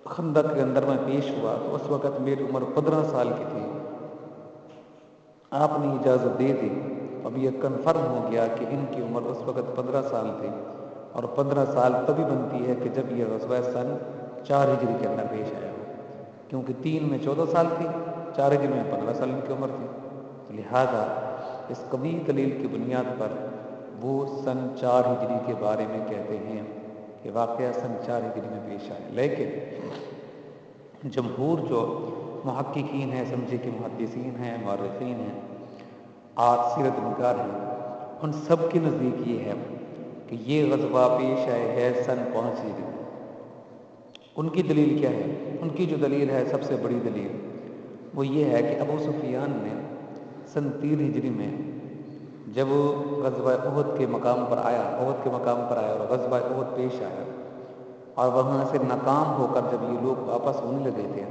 خندق کے اندر میں پیش ہوا تو اس وقت میری عمر 15 سال کی تھی، آپ نے اجازت دے دی۔ اب یہ کنفرم ہو گیا کہ ان کی عمر اس وقت 15 سال تھی، اور 15 سال تبھی بنتی ہے کہ جب یہ غزوہ سن 4 ہجری کے اندر پیش آیا ہو، کیونکہ 3 میں 14 سال تھی، 4 ہجری میں 15 سال ان کی عمر تھی، لہذا اس قوی دلیل کی بنیاد پر وہ سن 4 ہجری کے بارے میں کہتے ہیں کہ واقعہ سن 4 ہجری میں پیش آیا، لیکن جمہور جو محققین ہیں، سمجھے کہ محدثین ہیں، مورخین ہیں اور سیرت نگار ہیں، ان سب کے نزدیک یہ ہے کہ یہ غزوہ پیش آئے ہے سن 5 ہجری میں۔ ان کی دلیل کیا ہے؟ ان کی جو دلیل ہے، سب سے بڑی دلیل وہ یہ ہے کہ ابو سفیان نے سن 3 ہجری میں جب غزوہ احد کے مقام پر آیا اور غزوہ احد پیش آیا اور وہاں سے ناکام ہو کر جب یہ لوگ واپس ہونے لگے تھے،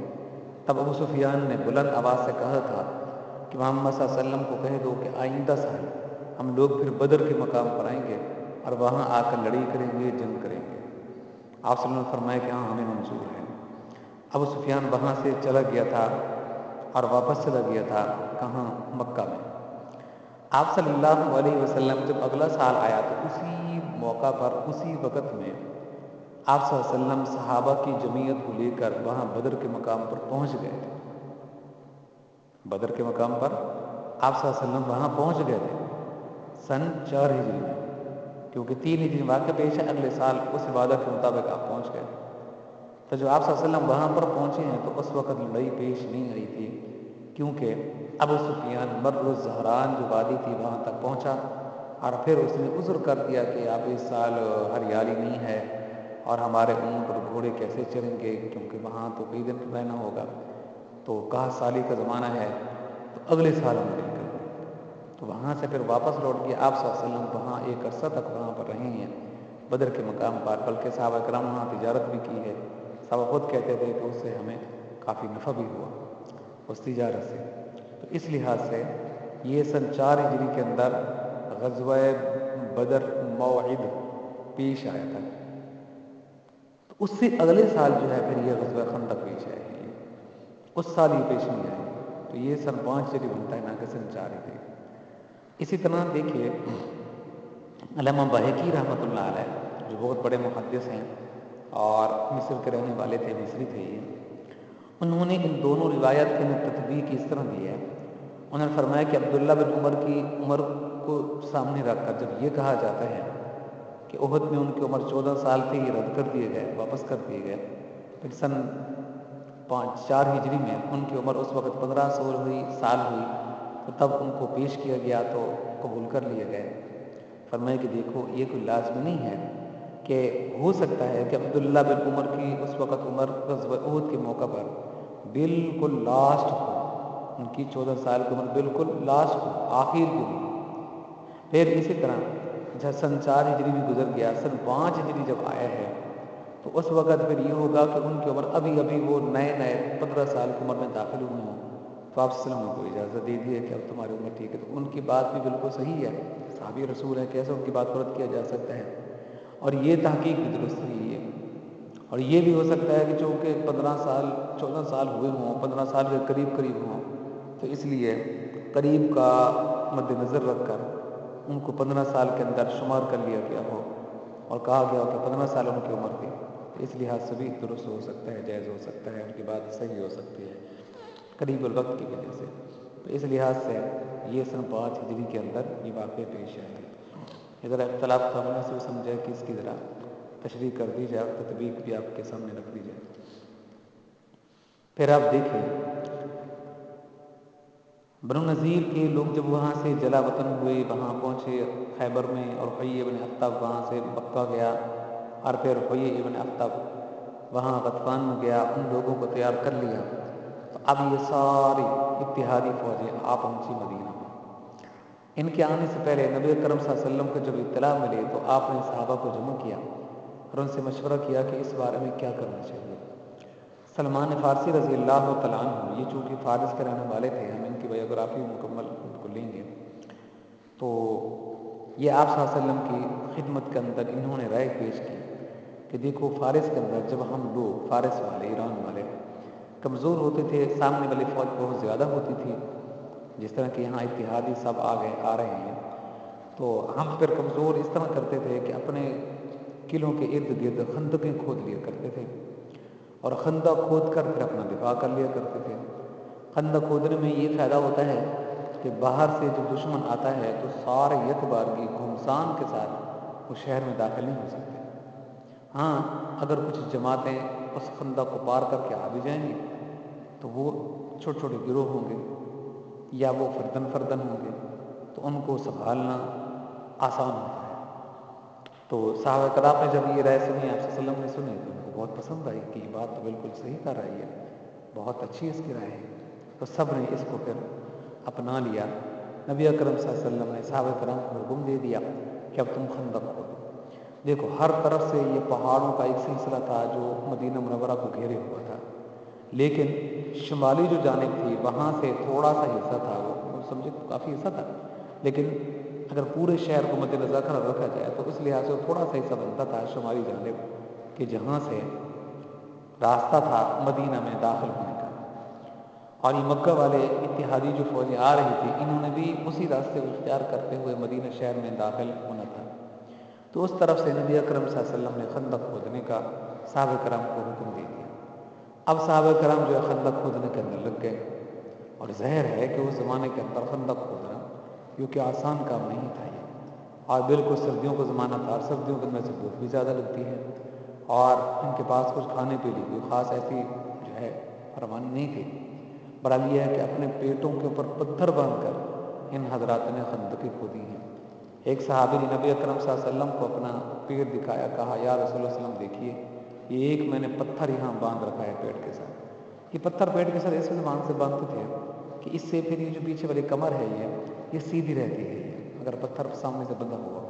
تب ابو سفیان نے بلند آواز سے کہا تھا کہ محمد صلی اللہ علیہ وسلم کو کہہ دو کہ آئندہ سال ہم لوگ پھر بدر کے مقام پر آئیں گے اور وہاں آ کر لڑائی کریں گے، جنگ کریں گے۔ آپ صلی اللہ علیہ وسلم نے فرمایا کہ ہاں، ہمیں منظور ہے۔ ابو سفیان وہاں سے چلا گیا تھا اور واپس چلا گیا تھا کہاں؟ مکہ میں۔ آپ صلی اللہ علیہ وسلم جب اگلا سال آیا تو اسی موقع پر، اسی وقت میں آپ صلی اللہ علیہ وسلم صحابہ کی جمعیت کو لے کر وہاں بدر کے مقام پر پہنچ گئے تھے۔ بدر کے مقام پر آپ صلی اللہ علیہ وسلم وہاں پہنچ گئے تھے سن 4 ہجری میں، کیونکہ 3 ہجری واقع پیش ہے، اگلے سال اس وعدہ کے مطابق آپ پہنچ گئے۔ تو جب آپ صلی اللہ علیہ وسلم وہاں پر پہنچے ہیں تو اس وقت لڑائی پیش نہیں آئی تھی، کیونکہ ابو سفیان مر الزہران جو وادی تھی وہاں تک پہنچا اور پھر اس نے عذر کر دیا کہ اب اس سال ہریالی نہیں ہے اور ہمارے اونٹ اور گھوڑے کیسے چلیں گے، کیونکہ وہاں تو کئی دن رہنا ہوگا، تو کہا سالی کا زمانہ ہے، تو اگلے سال ہم لڑائی کریں گے۔ تو وہاں سے پھر واپس لوٹ کے آپ صلی اللہ علیہ وسلم وہاں ایک عرصہ تک وہاں پر رہے ہیں بدر کے مقام پر، بلکہ صحابہ کرام وہاں تجارت بھی کی ہے۔ صحابہ خود کہتے تھے کہ اس سے ہمیں کافی نفع بھی ہوا اس تجارت سے۔ تو اس لحاظ سے یہ سن 4 ہجری کے اندر غزوہ بدر موعد پیش آیا تھا۔ تو اس سے اگلے سال جو ہے پھر یہ غزوہ خندق پیش آئے گی، اس سال یہ پیش نہیں آئے گی، تو یہ سن 5 ہجری بنتا ہے، نہ کہ سن 4 ہجری۔ اسی طرح دیکھیے علامہ بہقی رحمۃ اللہ علیہ جو بہت بڑے محدث ہیں اور مصر کے رہنے والے تھے، مصری تھے یہ، انہوں نے ان دونوں روایت کی تطبیق اس طرح دی ہے۔ انہوں نے فرمایا کہ عبداللہ بن عمر کی عمر کو سامنے رکھ کر جب یہ کہا جاتا ہے کہ احد میں ان کی عمر 14 سال تھی، یہ رد کر دیے گئے، واپس کر دیے گئے، پھر سن 4 ہجری میں ان کی عمر اس وقت 15 سال ہوئی، تو تب ان کو پیش کیا گیا تو قبول کر لیے گئے۔ فرمایا کہ دیکھو یہ کوئی لازمی نہیں ہے کہ ہو سکتا ہے کہ عبداللہ بن عمر کی اس وقت عمر غزوہ احد کے موقع پر بالکل لاسٹ ہو، ان کی 14 سال کی عمر بالکل لاسٹ ہو، آخر کی ہو۔ پھر اسی طرح جب سن 4 ہجری بھی گزر گیا، سن 5 ہجری جب آیا ہے تو اس وقت پھر یہ ہوگا کہ ان کی عمر ابھی وہ نئے 15 سال کی عمر میں داخل ہوئے ہوں، تو آپ صلی اللہ علیہ وسلم نے کو اجازت دے دی ہے کہ اب تمہاری عمر ٹھیک ہے۔ تو ان کی بات بھی بالکل صحیح ہے، صحابی رسول ہے، کیسے ان کی بات پر رد کیا جا سکتا ہے؟ اور یہ تحقیق بھی درست ہوئی ہے۔ اور یہ بھی ہو سکتا ہے کہ چونکہ 14 سال ہوئے ہوں، 15 سال کے قریب ہوں، تو اس لیے قریب کا مد نظر رکھ کر ان کو 15 سال کے اندر شمار کر لیا گیا ہو اور کہا گیا ہو کہ 15 سال ان کی عمر تھی، تو اس لحاظ سے بھی درست ہو سکتا ہے، جائز ہو سکتا ہے، ان کی بات صحیح ہو سکتی ہے قریب الوقت کی وجہ سے۔ تو اس لحاظ سے یہ سن 5 ہجری کے اندر یہ واقعہ پیش آیا ہے۔ ادھر اختلاف تھا، میں سے سمجھا کہ اس کی ذرا تشریح کر دی جائے، تطبیق بھی آپ کے سامنے رکھ دی جائے۔ پھر آپ دیکھیں بنو نذیر کے لوگ جب وہاں سے جلا وطن ہوئے، وہاں پہنچے خیبر میں، اور حیy ابن اخطب وہاں سے مکہ گیا، اور پھر حیy ابن اخطب وہاں غطفان میں گیا، ان لوگوں کو تیار کر لیا، تو اب یہ ساری اتحادی فوجیں آپ پہنچی مدینہ میں۔ ان کے آنے سے پہلے نبی اکرم صلی اللہ علیہ وسلم کو جب اطلاع ملی تو آپ نے صحابہ کو جمع کیا اور ان سے مشورہ کیا کہ اس بارے میں کیا کرنا چاہیے۔ سلمان فارسی رضی اللہ تعالیٰ عنہ، یہ چونکہ فارس کے رہنے والے تھے، ہم ان کی بایوگرافی مکمل ان کو لیں گے، تو یہ آپ صلی اللہ علیہ وسلم کی خدمت کے اندر انہوں نے رائے پیش کی کہ دیکھو فارس کے اندر جب ہم لوگ فارس والے، ایران والے کمزور ہوتے تھے، سامنے والی فوج بہت زیادہ ہوتی تھی، جس طرح کہ یہاں اتحادی سب آ رہے ہیں، تو ہم پھر کمزور اس طرح کرتے تھے کہ اپنے قلعوں کے ارد گرد خندقیں کھود لیا کرتے تھے، اور خندق کھود کر پھر اپنا دفاع کر لیا کرتے تھے۔ خندق کھودنے میں یہ فائدہ ہوتا ہے کہ باہر سے جب دشمن آتا ہے تو سارے یک بارگی گھمسان کے ساتھ وہ شہر میں داخل نہیں ہو سکتے۔ ہاں اگر کچھ جماعتیں اس خندق کو پار کر کے آ بھی جائیں گی تو وہ چھوٹے چھوٹے گروہ ہوں گے یا وہ فردن فردن ہوں گے، تو ان کو سنبھالنا آسان ہوتا ہے۔ تو صحابہ کرام نے جب یہ رائے سنی، آپ صلی اللہ علیہ وسلم نے سنی، تو ان کو بہت پسند آئی کہ یہ بات تو بالکل صحیح کر رہی ہے، بہت اچھی اس کی رائے ہے۔ تو سب نے اس کو پھر اپنا لیا۔ نبی اکرم صلی اللہ علیہ وسلم نے صحابہ کرام کو حکم دے دیا کہ اب تم خندق کھودو۔ دیکھو ہر طرف سے یہ پہاڑوں کا ایک سلسلہ تھا جو مدینہ منورہ کو گھیرے ہوا تھا، لیکن شمالی جو جانب تھی وہاں سے تھوڑا سا حصہ تھا، وہ سمجھے کافی حصہ تھا، لیکن اگر پورے شہر کو مد نظر رکھا جائے تو اس لحاظ سے تھوڑا سا حصہ بنتا تھا شمالی جانب کہ جہاں سے راستہ تھا مدینہ میں داخل ہونے کا۔ اور یہ مکہ والے اتحادی جو فوجیں آ رہی تھی، انہوں نے بھی اسی راستے کو اختیار کرتے ہوئے مدینہ شہر میں داخل ہونا تھا۔ تو اس طرف سے نبی اکرم صلی اللہ علیہ وسلم نے خندق کھودنے کا صحابہ کرام کو حکم دے دیا۔ اب صحابہ کرام جو ہے خندق کھودنے کے اندر لگ گئے، اور ظاہر ہے کہ اس زمانے کے اندر خندق کھودنا کیونکہ آسان کام نہیں تھا یہ، اور بالکل سردیوں کا زمانہ تھا، اور سردیوں کے اندر سے بھوک بھی زیادہ لگتی ہے، اور ان کے پاس کچھ کھانے کے لیے کوئی خاص ایسی جو ہے فراوانی نہیں تھی۔ برحال یہ ہے کہ اپنے پیٹوں کے اوپر پتھر باندھ کر ان حضرات نے خندقیں کھودی ہیں۔ ایک صحابی نے نبی اکرم صلی اللہ علیہ وسلم کو اپنا پیٹ دکھایا، کہا یا رسول اللہ علیہ وسلم دیکھیے یہ ایک میں نے پتھر یہاں باندھ رکھا ہے پیٹ کے ساتھ۔ یہ پتھر پیٹ کے ساتھ اس زمان سے باندھتے تھے کہ اس سے پھر یہ جو پیچھے والی کمر ہے یہ سیدھی رہتی ہے، اگر پتھر سامنے سے بندھا ہوا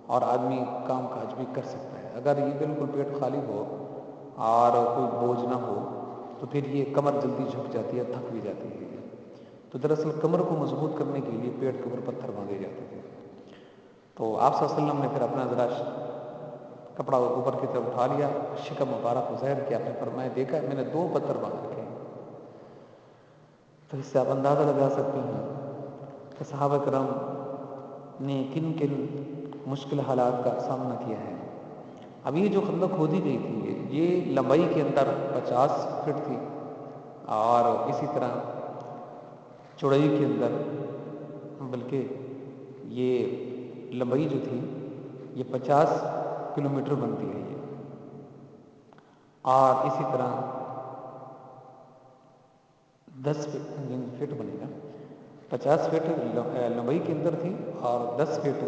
اور آدمی کام کاج بھی کر سکتا ہے۔ اگر یہ بالکل پیٹ خالی ہو اور کوئی بوجھ نہ ہو تو پھر یہ کمر جلدی جھک جاتی ہے، تھک بھی جاتی ہے۔ تو دراصل کمر کو مضبوط کرنے کے لیے پیٹ کے اوپر پتھر باندھے جاتے تھے۔ تو آپ صلی اللہ علیہ وسلم نے پھر اپنا ذرا کپڑا اوپر کی طرف اٹھا لیا، شکم مبارک کو ظاہر کیا، آپ نے فرمایا دیکھا میں نے 2 پتھر باندھ رکھے ہیں۔ تو اس سے آپ اندازہ لگا سکتے ہیں کہ صحابہ کرام نے کن کن مشکل حالات کا سامنا کیا ہے۔ اب یہ جو خندق کھودی گئی تھی یہ لمبائی کے اندر 50 فٹ تھی، اور اسی طرح چوڑائی کے اندر بلکہ یہ لمبائی جو تھی یہ 50 کلومیٹر بنتی ہے یہ، اور اسی طرح 10 فٹ بنے گا، 50 فٹ لمبائی کے اندر تھی اور 10 فٹ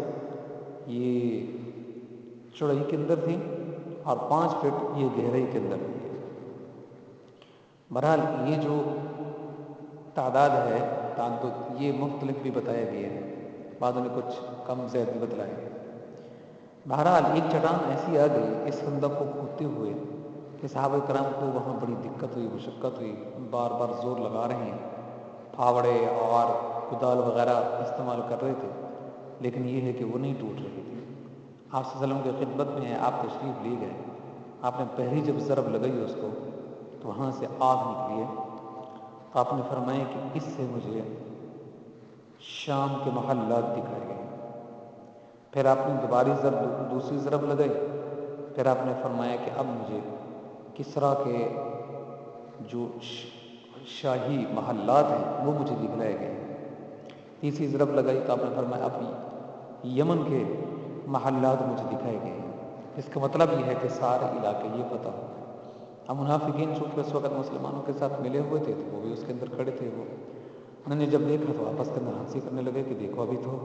یہ چوڑائی کے اندر تھی اور 5 فٹ یہ گہرائی کے اندر تھی۔ بہرحال یہ جو تعداد ہے تعدد یہ مختلف بھی بتایا گیا ہے، بعضوں نے کچھ کم زیادہ بھی بتلائے۔ بہرحال ایک چٹان ایسی آ گئی اس خندق کو کھودتے ہوئے کہ صحابہ کرام کو وہاں بڑی دقت ہوئی، مشقت ہوئی، بار بار زور لگا رہے ہیں، پھاوڑے اور کدال وغیرہ استعمال کر رہے تھے، لیکن یہ ہے کہ وہ نہیں ٹوٹ رہی تھی۔ آپ صلی اللہ علیہ وسلم کی خدمت میں ہے، آپ تشریف لے گئے، آپ نے پہلی جب ضرب لگائی اس کو تو وہاں سے آگ نکلی ہے، تو آپ نے فرمایا کہ اس سے مجھے شام کے محلات دکھائے گئے۔ پھر آپ نے دوسری ضرب لگائی، پھر آپ نے فرمایا کہ اب مجھے کسریٰ کے جو شاہی محلات ہیں وہ مجھے دکھلائے گئے۔ تیسری ضرب لگائی تو آپ نے فرمایا اب یمن کے محلات مجھے دکھائے گئے ہیں۔ اس کا مطلب یہ ہے کہ سارے علاقے یہ فتح ہو گئے۔ اب منافقین چونکہ اس وقت مسلمانوں کے ساتھ ملے ہوئے تھے تو وہ بھی اس کے اندر کھڑے تھے، وہ انہوں نے جب دیکھا تو آپس کے اندر ہنسی کرنے لگے کہ دیکھو ابھی تو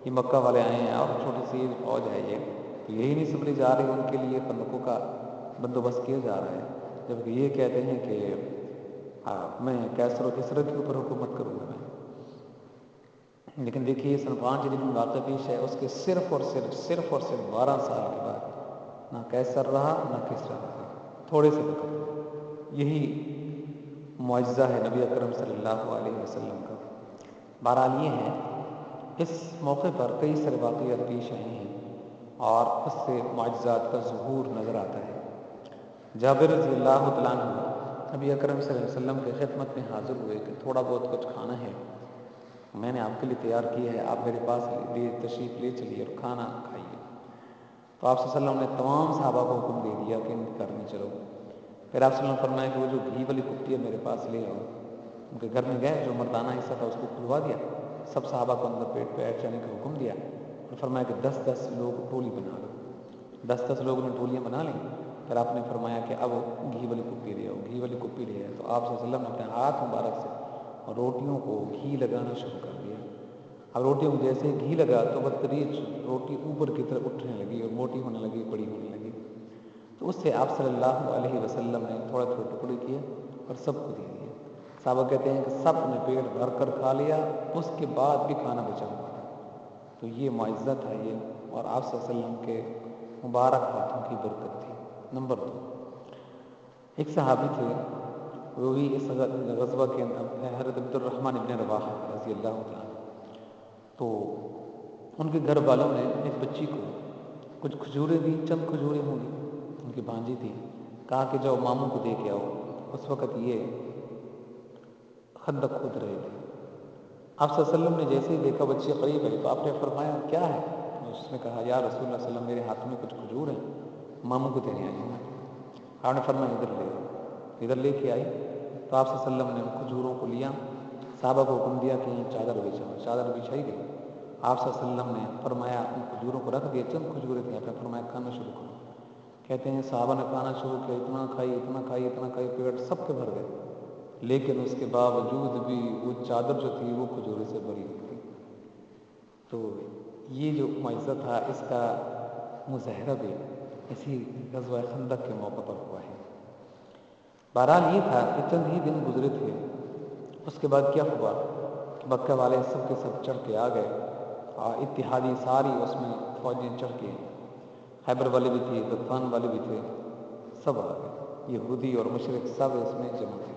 یہ مکہ والے آئے ہیں اور چھوٹی سی فوج ہے یہ تو یہی نہیں سمجھی جا رہی، ان کے لیے خندقوں کا بندوبست کیا جا رہا ہے، جبکہ یہ کہتے ہیں کہ میں کیسر و کسرا کے اوپر حکومت کروں گا میں۔ لیکن دیکھیے یہ سن 5 ہجری میں واقع پیش ہے، اس کے صرف اور صرف 12 سال کے بعد نہ کیسر رہا نہ کسرا رہا، تھوڑے سے وقت۔ یہی معجزہ ہے نبی اکرم صلی اللہ علیہ وسلم کا۔ بہرحال یہ ہے اس موقع پر کئی سارے واقعات پیش آئے ہیں اور اس سے معجزات کا ظہور نظر آتا ہے۔ جابر رضی اللہ تعالیٰ عنہ نبی اکرم صلی اللہ علیہ وسلم کی خدمت میں حاضر ہوئے کہ تھوڑا بہت کچھ کھانا ہے، میں نے آپ کے لیے تیار کیا ہے، آپ میرے پاس تشریف لے چلیے اور کھانا کھائیے۔ تو آپ صلی اللہ علیہ وسلم نے تمام صحابہ کو حکم دے دیا کہ ان کے گھر میں چلو۔ پھر آپ صلی اللہ علیہ وسلم نے فرمایا کہ وہ جو گھی والی کپڑی ہے میرے پاس لے آؤ۔ ان کے گھر میں گئے، جو مردانہ حصہ تھا اس کو کھلوا دیا، سب صحابہ کو اندر پیٹ پہ ایٹ جانے کا حکم دیا اور فرمایا کہ 10-10 لوگ ٹولی بنا لو. 10-10 لوگوں نے ٹولیاں بنا لیں. پھر آپ نے فرمایا کہ اب گھی والی کپی لے آؤ. گھی والی کپی لے آئے تو آپ صلی اللہ علیہ وسلم نے اپنے ہاتھ مبارک سے روٹیوں کو گھی لگانا شروع کر دیا. اب روٹیوں کو جیسے گھی لگا تو بتدریج روٹی اوپر کی طرف اٹھنے لگی اور موٹی ہونے لگی, بڑی ہونے لگی. تو اس سے آپ صلی اللہ علیہ وسلم نے تھوڑے تھوڑے ٹکڑے کیے اور سب کو دے دیے. صحابہ کہتے ہیں کہ سب نے پیٹ بھر کر کھا لیا, اس کے بعد بھی کھانا بچا ہوا تھا. تو یہ معجزہ تھا یہ, اور آپ صلی اللہ علیہ وسلم کے مبارک ہاتھوں کی برکت تھی. نمبر 2, ایک صحابی تھے, وہ بھی اس غزوہ کے حضرت عبد الرحمن ابن رواحہ رضی اللہ تعالیٰ. تو ان کے گھر والوں نے ایک بچی کو کچھ کھجوریں دی, چند کھجوریں ہوں گی, ان کی بھانجی تھی. کہا کہ جاؤ ماموں کو دے کے آؤ. اس وقت یہ خندق کھود رہے تھے. آپ صلی اللہ علیہ وسلم نے جیسے ہی دیکھا بچے قریب آئی تو آپ نے فرمایا کیا ہے؟ اس نے کہا یا رسول اللہ صلی اللہ علیہ وسلم میرے ہاتھ میں کچھ کھجور ہیں, ماموں کو دینے آئی ہوں. آپ نے فرمایا ادھر لے آؤ. ادھر لے کے آئی تو آپ صلی اللہ علیہ وسلم نے ان کھجوروں کو لیا, صحابہ کو حکم دیا کہ یہ چادر بچھاؤ. چادر بچھائی گئی. آپ صلی اللہ علیہ وسلم نے فرمایا ان کھجوروں کو رکھ دیا, چند کھجوریں تھیں. آپ نے فرمایا کھانا شروع کرو. کہتے ہیں صحابہ نے کھانا شروع کیا, اتنا کھائی اتنا کھائی اتنا کھائی, پیٹ سب کے بھر گئے. لیکن اس کے باوجود بھی وہ چادر جو تھی وہ کھجورے سے بھری ہوئی تھی. تو یہ جو معجزہ تھا اس کا مظاہرہ بھی اسی غزوہ خندق کے موقع پر ہوا ہے. بہرحال یہ تھا کہ چند ہی دن گزرے تھے. اس کے بعد کیا ہوا کہ مکہ والے سب کے سب چڑھ کے آ گئے, اور اتحادی ساری اس میں فوجیں چڑھ کے, خیبر والے بھی تھے, غطفان والے بھی تھے, سب آ گئے. یہودی اور مشرک سب اس میں جمع تھے.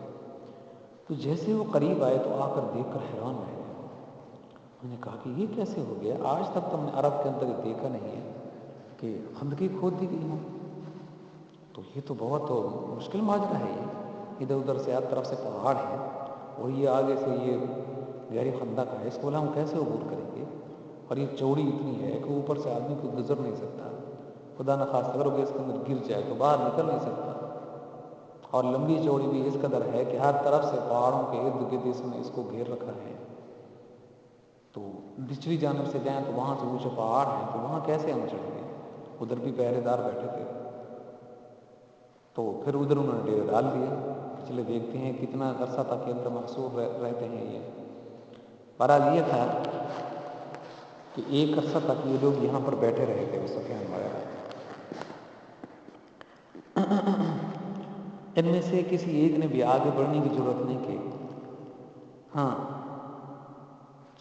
تو جیسے وہ قریب آئے تو آ کر دیکھ کر حیران رہ گئے. انہوں نے کہا کہ یہ کیسے ہو گیا, آج تک تو ہم نے عرب کے اندر یہ دیکھا نہیں ہے کہ خندقیں کھود دی گئی ہوں. تو یہ تو بہت مشکل ماجرا ہے. یہ ادھر ادھر سے ہر طرف سے پہاڑ ہے اور یہ آگے سے یہ گہری خندق ہے, اس کو ہم کیسے عبور کریں گے؟ اور یہ چوڑی اتنی ہے کہ اوپر سے آدمی کو گزر نہیں سکتا. خدا نخواستہ اگر وہ اس کے اندر گر جائے تو باہر نکل نہیں سکتا. اور لمبی چوڑی بھی اس قدر ہے کہ ہر طرف سے پہاڑوں کے ارد گرد اس نے اس کو گھیر رکھا ہے. تو نچلی جانب سے جائیں تو وہاں سے اونچے پہاڑ ہیں, تو وہاں کیسے ہم چڑھیں گے؟ ادھر بھی پہرے دار بیٹھے تھے. تو پھر ادھر انہوں نے ڈیرے ڈال دیے. چلے دیکھتے ہیں کتنا عرصہ تک کے اندر محصور رہتے ہیں یہ. بہرحال یہ تھا کہ ایک عرصہ تک یہ لوگ یہاں پر بیٹھے رہے تھے اس سفیان وغیرہ. ان میں سے کسی ایک نے بھی آگے بڑھنے کی ضرورت نہیں کی. ہاں,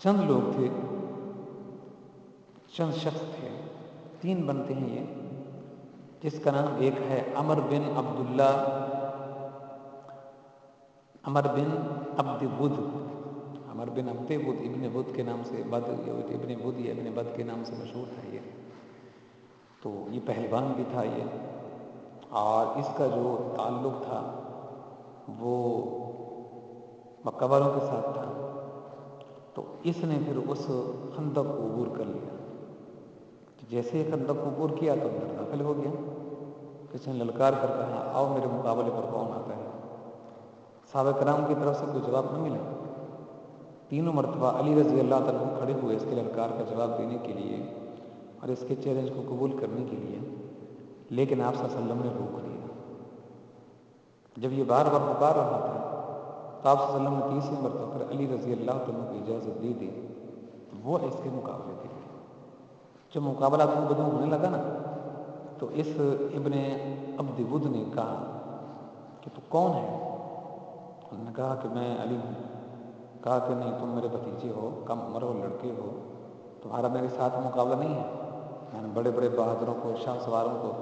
چند لوگ تھے, چند شخص تھے, 3 بنتے ہیں یہ, جس کا نام ایک ہے عمر بن عبداللہ, عمر بن عبد with, Umar bin Abdul with ابن ود کے نام سے, بد ابن ود یا ابن بد کے نام سے مشہور تھا یہ. تو یہ پہلوان بھی تھا یہ, اور اس کا جو تعلق تھا وہ مکہ والوں کے ساتھ تھا. تو اس نے پھر اس خندق کو عبور کر لیا. جیسے ہی خندق کو عبور کیا تو اندر داخل ہو گیا. کسی نے للکار کر کہا آؤ میرے مقابلے پر کون آتا ہے. صحابہ کرام کی طرف سے کوئی جواب نہ ملا. تینوں مرتبہ علی رضی اللہ تعالیٰ عنہ کھڑے ہوئے اس کے للکار کا جواب دینے کے لیے اور اس کے چیلنج کو قبول کرنے کے لیے, لیکن آپ صلی اللہ علیہ وسلم نے روک دیا. جب یہ بار بار پکار رہا تھا تو آپ صلی اللہ علیہ وسلم نے تیسری مرتبہ پھر علی رضی اللہ تعالیٰ عنہ کو اجازت دے دی. وہ اس کے مقابلے کے لیے جب مقابلہ دو بدو ہونے لگا نا, تو اس ابن عبد ود نے کہا کہ تو کون ہے؟ انہوں نے کہا کہ میں علی ہوں. کہا کہ نہیں, تم میرے بھتیجے ہو, کم عمر ہو, لڑکے ہو, تمہارا میرے ساتھ مقابلہ نہیں ہے. میں نے بڑے بڑے بہادروں کو, شاہ سواروں کو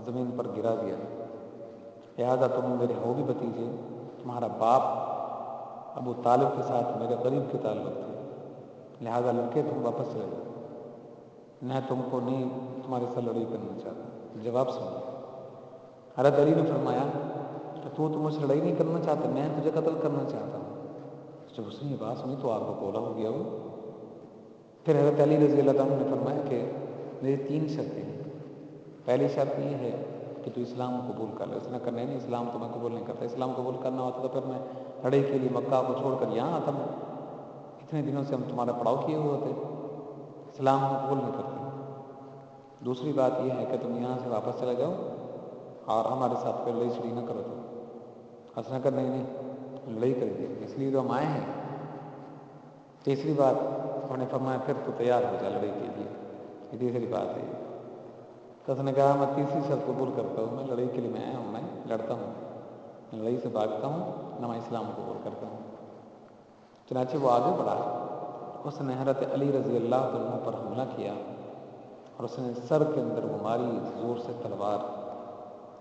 زمین پر گرا دیا, لہٰذا تم میرے ہو بھی بھتیجے. تمہارا باپ ابو طالب کے ساتھ میرے قریب کے تعلق تھے, لہٰذا لڑکے تم واپس چلے جاؤ. میں تم کو نہیں تمہارے ساتھ لڑائی کرنا چاہتا. جواب سنو. حضرت علی نے فرمایا کہ تو مجھ سے لڑائی نہیں کرنا چاہتا, میں تجھے قتل کرنا چاہتا ہوں. جب اس نے یہ بات سنی تو آپ کو کولا ہو گیا وہ. پھر حضرت علی رضی اللہ عنہ نے فرمایا کہ میری 3 شرطیں ہیں. پہلی شرط یہ ہے کہ تو اسلام قبول کر لے. اس نے کہا نہیں اسلام تو میں قبول نہیں کرتا. اسلام قبول کرنا ہوتا تو پھر میں لڑائی کے لیے مکہ کو چھوڑ کر یہاں آتا. میں اتنے دنوں سے ہم تمہارا پڑاؤ کیے ہوئے تھے، اسلام ہم قبول نہیں کرتے۔ دوسری بات یہ ہے کہ تم یہاں سے واپس چلے جاؤ اور ہمارے ساتھ کوئی لڑائی چھڑی نہ کرو۔ تو حسن کر نہیں لڑائی کریں گے، اس لیے تو ہم آئے ہیں۔ تیسری بات انہوں نے فرمایا پھر تو تیار ہو جا لڑائی کے لیے، یہ تیسری بات ہے۔ تو اس نے کہا میں تیسری شرط قبول کرتا ہوں، میں لڑائی کے لیے میں آیا ہوں، میں لڑتا ہوں، میں لڑائی سے بھاگتا ہوں، نہ میں اسلام قبول کرتا ہوں۔ چنانچہ وہ آگے بڑھا، اس نے حضرت علی رضی اللہ عنہ پر حملہ کیا اور اس نے سر کے اندر وہ ماری زور سے تلوار،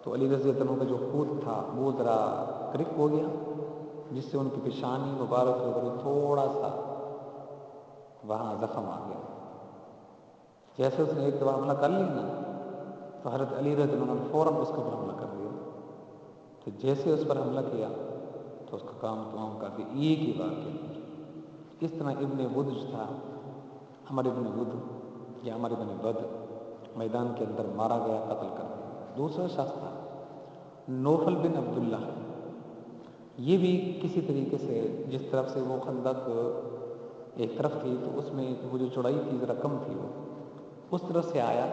تو علی رضی اللہ عنہ کا جو خون تھا وہ ذرا کرک ہو گیا، جس سے ان کی پیشانی مبارک کے اوپر تھوڑا سا وہاں زخم آ گیا۔ جیسے اس نے ایک دفعہ حملہ کر لی نا، تو حضرت علی رضی اللہ عنہ نے فوراً اس کے اوپر حملہ کر دیا۔ تو جیسے اس پر حملہ کیا تو اس کا کام تمام کر دیا ایک ہی بار کے اندر۔ اس طرح ابن ود جو تھا، عمر ابن ود یا عمر ابن بد، میدان کے اندر مارا گیا، قتل کر دیا۔ دوسرا شخص تھا نوفل بن عبداللہ، یہ بھی کسی طریقے سے جس طرف سے وہ خندق ایک طرف تھی تو اس میں وہ جو چوڑائی تھی ذرا کم تھی، وہ اس طرف سے آیا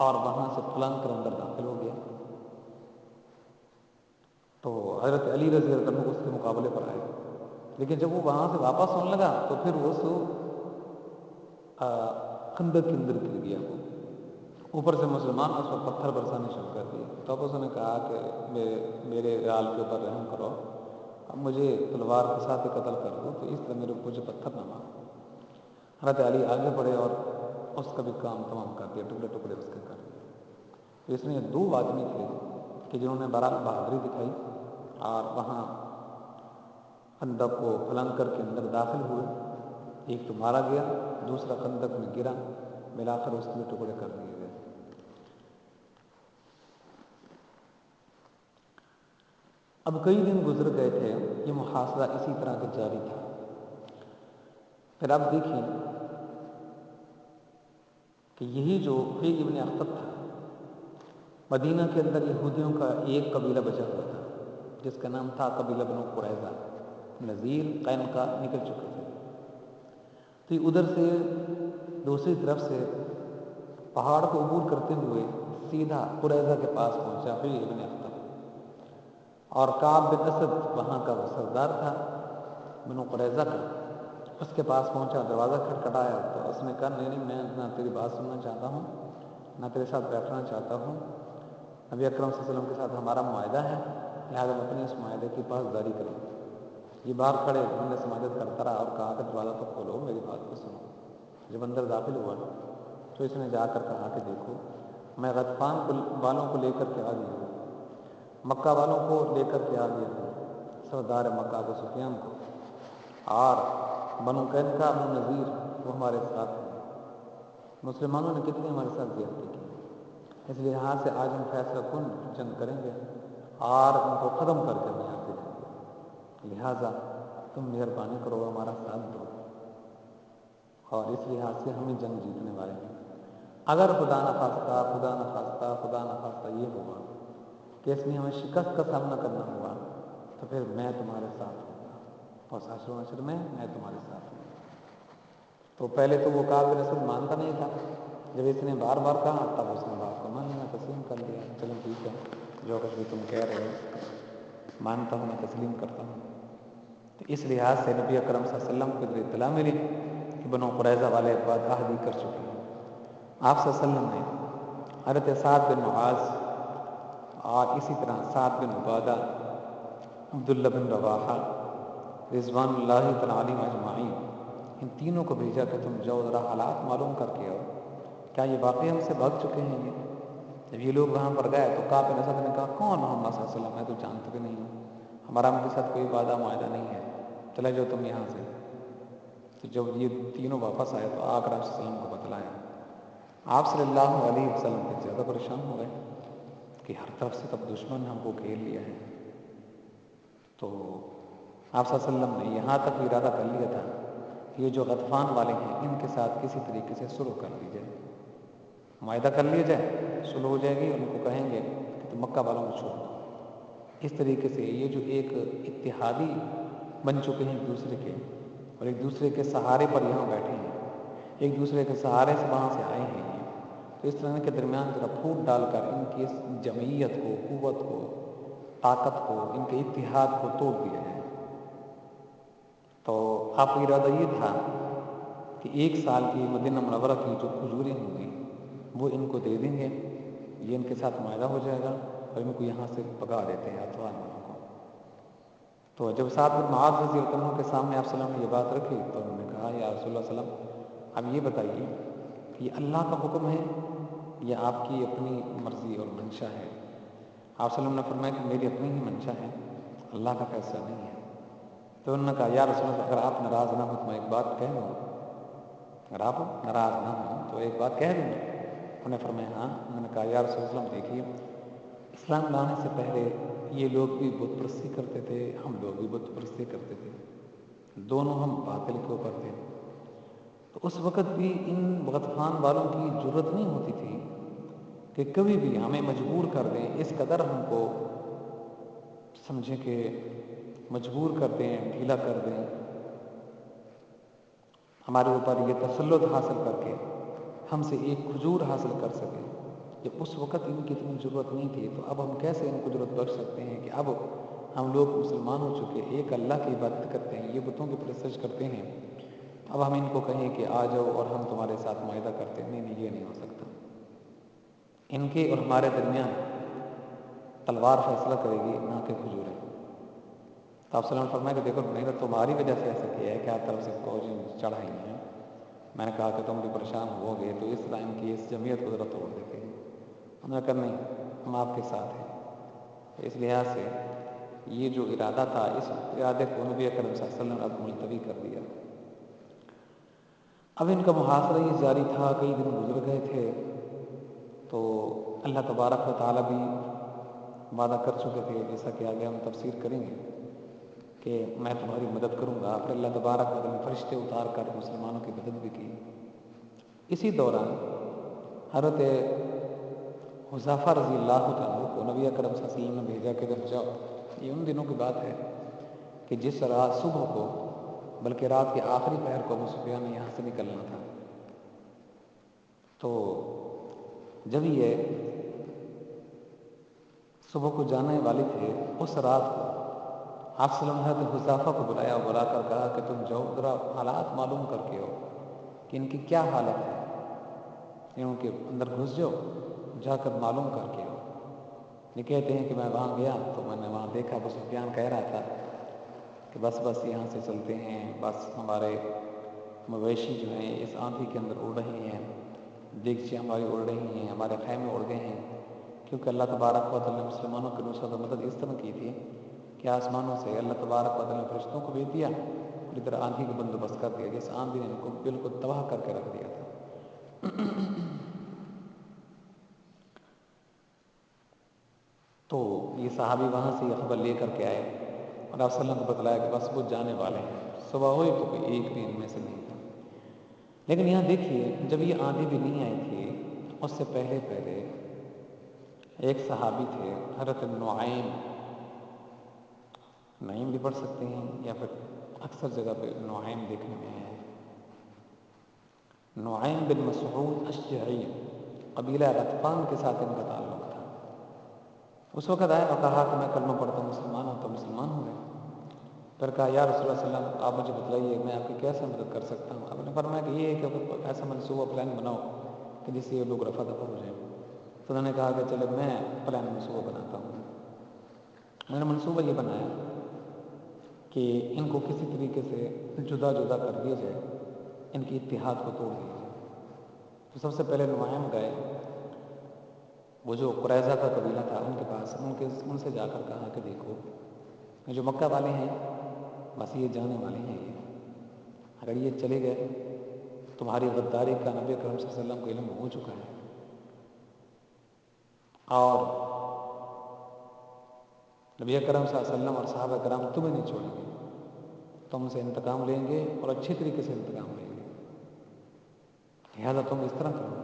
اور وہاں سے پھلانگ کر اندر داخل ہو گیا۔ تو حضرت علی رضی اللہ عنہ اس کے مقابلے پر آئے، لیکن جب وہ وہاں سے واپس ہونے لگا تو پھر وہ خندق کے اندر گر گیا۔ وہ اوپر سے مسلمان اس پر پتھر برسانے شروع کر دیے۔ تب اس نے کہا کہ میرے حال کے اوپر رحم کرو، اب مجھے تلوار کے ساتھ قتل کر دو، تو اس طرح میرے اوپر مجھے پتھر نہ مارو۔ حضرت علی آگے بڑھے اور اس کا بھی کام تمام کر دیا، ٹکڑے ٹکڑے اس کے کر دیے۔ تو اس میں دو آدمی تھے کہ جنہوں نے بہادری دکھائی اور وہاں خندق کو پھلانگ کر کے اندر داخل ہوئے، ایک تو مارا گیا، دوسرا خندق میں گرا، ملا کر اس کے بھی ٹکڑے کر دیے گئے۔ اب کئی دن گزر گئے تھے، یہ محاصرہ اسی طرح کا جاری تھا۔ پھر اب دیکھیں کہ یہی جو حیy ابن اخطب تھا، مدینہ کے اندر یہودیوں کا ایک قبیلہ بچا ہوا تھا جس کا نام تھا قبیلہ بنو قریظہ، نذیر قینقاع نکل چکے تھے۔ تو یہ ادھر سے دوسری طرف سے پہاڑ کو عبور کرتے ہوئے سیدھا قریظہ کے پاس پہنچا حیy ابن اخطب، اور کعب بن اسد وہاں کا وہ سردار تھا بنو قریظہ کا، اس کے پاس پہنچا، دروازہ کھٹکھٹایا تو اس نے کہا نہیں میں نہ تیری بات سننا چاہتا ہوں، نہ تیرے ساتھ بیٹھنا چاہتا ہوں، نبی اکرم صلی اللہ علیہ وسلم کے ساتھ ہمارا معاہدہ ہے، لہٰذا میں اپنے اس معاہدے کی پاسداری کروں۔ یہ باہر کھڑے انہوں نے سماجت کرتا رہا اور کہا کہ دروازہ تو کھولو، میری بات کو سنو۔ جب اندر داخل ہوا تو اس نے جا کر کہا کہ دیکھو میں غطفان والوں کو لے کر کے آ گیا ہوں، مکہ والوں کو لے کر کے آ گیا ہوں، سردار مکہ ابو سفیان کو، اور بنو قینقاع بنو نذیر وہ ہمارے ساتھ ہیں۔ مسلمانوں نے کتنی ہمارے ساتھ زیادتی کی، اس لحاظ سے آج ہم فیصلہ کن جنگ کریں گے اور ان کو ختم کر کے ہم یہاں سے جائیں گے، لہٰذا تم مہربانی کرو ہمارا ساتھ دو، اور اس لحاظ سے ہمیں جنگ جیتنے والے ہیں۔ اگر خدا نخواستہ یہ ہوا کہ اس میں ہمیں شکست کا سامنا کرنا ہوا تو پھر میں تمہارے ساتھ ہوں گا، اور حشر و نشر میں تمہارے ساتھ ہوں گا۔ تو پہلے تو وہ کعب بن اسد مانتا نہیں تھا، جب اس نے بار بار کہا تب اس نے بات کو مان لینا، تسلیم کر لیا، چلو ٹھیک ہے جو کچھ بھی تم کہہ رہے ہو مانتا ہوں، میں تسلیم کرتا ہوں۔ تو اس لحاظ سے نبی اکرم صلی اللہ علیہ وسلم کو اطلاع ملی کہ بنو قریظہ والے بات عہدی کر چکے ہیں۔ آپ صلی اللہ علیہ وسلم نے حضرت سعد بن معاذ اور اسی طرح سعد بن عبادہ، عبداللہ بن رواحہ رضوان اللہ تعالیٰ علیہم اجمعین، ان تینوں کو بھیجا کہ تم جاؤ ذرا حالات معلوم کر کے آؤ، کیا یہ واقعی ہم سے بھاگ چکے ہیں؟ یہ جب یہ لوگ وہاں پر گئے تو کعب بن اسد نے کہا کون محمد صلی اللہ علیہ وسلم، میں تو جانتا بھی نہیں ہوں، ہمارا ان کے ساتھ کوئی وعدہ معاہدہ نہیں ہے، چلے جاؤ تم یہاں سے۔ تو جب یہ تینوں واپس آئے تو آکر آپ صلی اللہ علیہ وسلم کو بتلایا، آپ صلی اللہ علیہ وسلم پھر زیادہ پریشان ہو گئے کہ ہر طرف سے تب دشمن ہم کو گھیر لیا ہے۔ تو آپ صلی اللہ علیہ وسلم نے یہاں تک ارادہ کر لیا تھا کہ یہ جو غطفان والے ہیں ان کے ساتھ کسی طریقے سے صلح کر لی جائے، معاہدہ کر لیا جائے، صلح ہو جائے گی، ان کو کہیں گے کہ تم مکہ والوں کو چھوڑ دو۔ اس طریقے سے یہ جو ایک اتحادی بن چکے ہیں ایک دوسرے کے، اور ایک دوسرے کے سہارے پر یہاں بیٹھے ہیں، ایک دوسرے کے سہارے سے وہاں سے آئے ہیں یہ، تو اس طرح کے درمیان ذرا پھوٹ ڈال کر ان کی اس جمعیت کو، قوت کو، طاقت کو، ان کے اتحاد کو توڑ دیا جائے۔ تو آپ کا ارادہ یہ تھا کہ 1 سال کی مدینہ منورہ کی جو کھجوریں ہوں گی وہ ان کو دے دیں گے، یہ ان کے ساتھ معاہدہ ہو جائے گا اور ان کو یہاں سے بھگا دیتے ہیں اتوان والوں کو۔ تو جب سعد بن معاذ رضی اللہ عنہ کے سامنے آپ صلی اللہ علیہ وسلم نے یہ بات رکھی تو انہوں نے کہا یا رسول اللہ صلی اللہ علیہ وسلم اب یہ بتائیے کہ یہ اللہ کا حکم ہے یا آپ کی اپنی مرضی اور منشا ہے؟ آپ صلی اللہ علیہ وسلم نے فرمایا کہ میری اپنی ہی منشا ہے، اللہ کا فیصلہ نہیں ہے۔ تو انہوں نے کہا یا رسول اللہ اگر آپ ناراض نہ ہو تو میں ایک بات کہہ دوں، اگر آپ ناراض نہ ہوں تو ایک بات کہہ دوں میں؟ انہوں نے فرمایا ہاں۔ انہوں نے کہا یا رسول اللہ دیکھیے اسلام لانے سے پہلے یہ لوگ بھی بت پرستی کرتے تھے، ہم لوگ بھی بت پرستی کرتے تھے، دونوں ہم باطل کے اوپر تھے۔ تو اس وقت بھی ان غطفان والوں کی جرت نہیں ہوتی تھی کہ کبھی بھی ہمیں مجبور کر دیں، اس قدر ہم کو سمجھیں کہ مجبور کر دیں، ڈھیلا کر دیں، ہمارے اوپر یہ تسلط حاصل کر کے ہم سے ایک کھجور حاصل کر سکیں۔ جب اس وقت ان کی اتنی ضرورت نہیں تھی تو اب ہم کیسے ان کو ضرورت بخش سکتے ہیں کہ اب ہم لوگ مسلمان ہو چکے، ایک اللہ کی عبادت کرتے ہیں، یہ بتوں کی پرستش کرتے ہیں، اب ہم ان کو کہیں کہ آ جاؤ اور ہم تمہارے ساتھ معاہدہ کرتے ہیں، نہیں یہ نہیں ہو سکتا۔ ان کے اور ہمارے درمیان تلوار فیصلہ کرے گی نہ کہ کھجوریں۔ تو آپ صلی اللہ علیہ وسلم نے فرمایا کہ دیکھو میں نے تمہاری وجہ سے ایسا کیا ہے کہ آپ طرف سے فوجیں چڑھائی ہیں، میں نے کہا کہ تم بھی پریشان ہو گئے تو اس ٹائم کی اس جمعیت کو ذرا توڑ دیتے ہیں۔ انہوں نے کہا نہیں ہم آپ کے ساتھ ہیں۔ اس لحاظ سے یہ جو ارادہ تھا اس ارادے کو نبی اکرم صلی اللہ علیہ وسلم نے اب ملتوی کر دیا۔ اب ان کا محاصرہ یہ جاری تھا، کئی دن گزر گئے تھے تو اللہ تبارک و تعالیٰ بھی وعدہ کر چکے تھے، جیسا کہ آگے ہم تفسیر کریں گے کہ میں تمہاری مدد کروں گا۔ پھر اللہ تبارک و تعالیٰ نے فرشتے اتار کر مسلمانوں کی مدد بھی کی۔ اسی دوران حضرت حذیفہ رضی اللہ عنہ کو نبی اکرم صلی اللہ علیہ وسلم نے بھیجا کہ جب جاؤ، یہ ان دنوں کی بات ہے کہ جس رات صبح کو بلکہ رات کے آخری پہر کو ابو سفیان نے یہاں سے نکلنا تھا، تو جب یہ صبح کو جانے والے تھے اس رات کو آپ صلی اللہ علیہ وسلم نے حذیفہ کو بلایا اور بلا کر کہا کہ تم جاؤ ذرا حالات معلوم کر کے ہو کہ ان کی کیا حالت ہے، ان کے اندر گھس جاؤ، جا کر معلوم کر کے ہو۔ یہ کہتے ہیں کہ میں وہاں گیا تو میں نے وہاں دیکھا ابو سفیان کہہ رہا تھا کہ بس یہاں سے چلتے ہیں، بس ہمارے مویشی جو ہیں اس آندھی کے اندر اڑ رہے ہیں، دیگچے ہماری اڑ رہی ہیں، ہمارے خیمے اڑ گئے ہیں، کیونکہ اللہ تبارک و تعالیٰ نے مسلمانوں کی نصرت و مدد اس طرح کی تھی کہ آسمانوں سے اللہ تبارک و تعالیٰ نے فرشتوں کو بھیج دیا اور ادھر آندھی کا بندوبست کر دیا، جس آندھی نے ان کو بالکل تباہ کر کے رکھ دیا تھا۔ تو یہ صحابی وہاں سے یہ خبر لے کر کے آئے اور آپ صلی اللہ علیہ وسلم کو بتلایا کہ بس وہ جانے والے ہیں۔ صبح ہوئی تو کوئی ایک بھی ان میں سے نہیں تھا۔ لیکن یہاں دیکھیے جب یہ آندھی بھی نہیں آئی تھی اس سے پہلے ایک صحابی تھے حضرت نعیم بھی پڑھ سکتے ہیں یا پھر اکثر جگہ پہ نعیم دیکھنے میں ہے، نعیم بن مسعود اشجعی، قبیلہ غطفان کے ساتھ ان کا تعلق تھا۔ اس وقت آئے اور کہا کہ میں کلمہ پڑھتا ہوں، مسلمان ہوں، تو مسلمان ہو گئے۔ پھر کہا یا رسول اللہ صلی اللہ علیہ وسلم آپ مجھے بتلائیے میں آپ کی کیسے مدد کر سکتا ہوں؟ آپ نے فرمایا کہ یہ ہے کہ ایسا منصوبہ پلان بناؤ کہ جس سے یہ لوگ رفع دفع ہو جائیں۔ تو انہوں نے کہا کہ چلے میں پلان منصوبہ بناتا ہوں۔ میں نے منصوبہ یہ بنایا کہ ان کو کسی طریقے سے جدا جدا کر دیا جائے، ان کی اتحاد کو توڑ دیا جائے۔ تو سب سے پہلے نعیم گئے، وہ جو قریظہ کا قبیلہ تھا ان کے پاس، ان سے جا کر کہا کہ دیکھو یہ جو مکہ والے ہیں بس یہ جانے والے ہیں، یہ اگر یہ چلے گئے تمہاری غداری کا نبی کرم صلی اللہ علیہ وسلم کو علم ہو چکا ہے اور نبی کرم صلی اللہ علیہ وسلم اور صحابہ کرام تمہیں نہیں چھوڑیں گے، تم سے انتقام لیں گے اور اچھی طریقے سے انتقام لیں گے، لہذا تم اس طرح کرو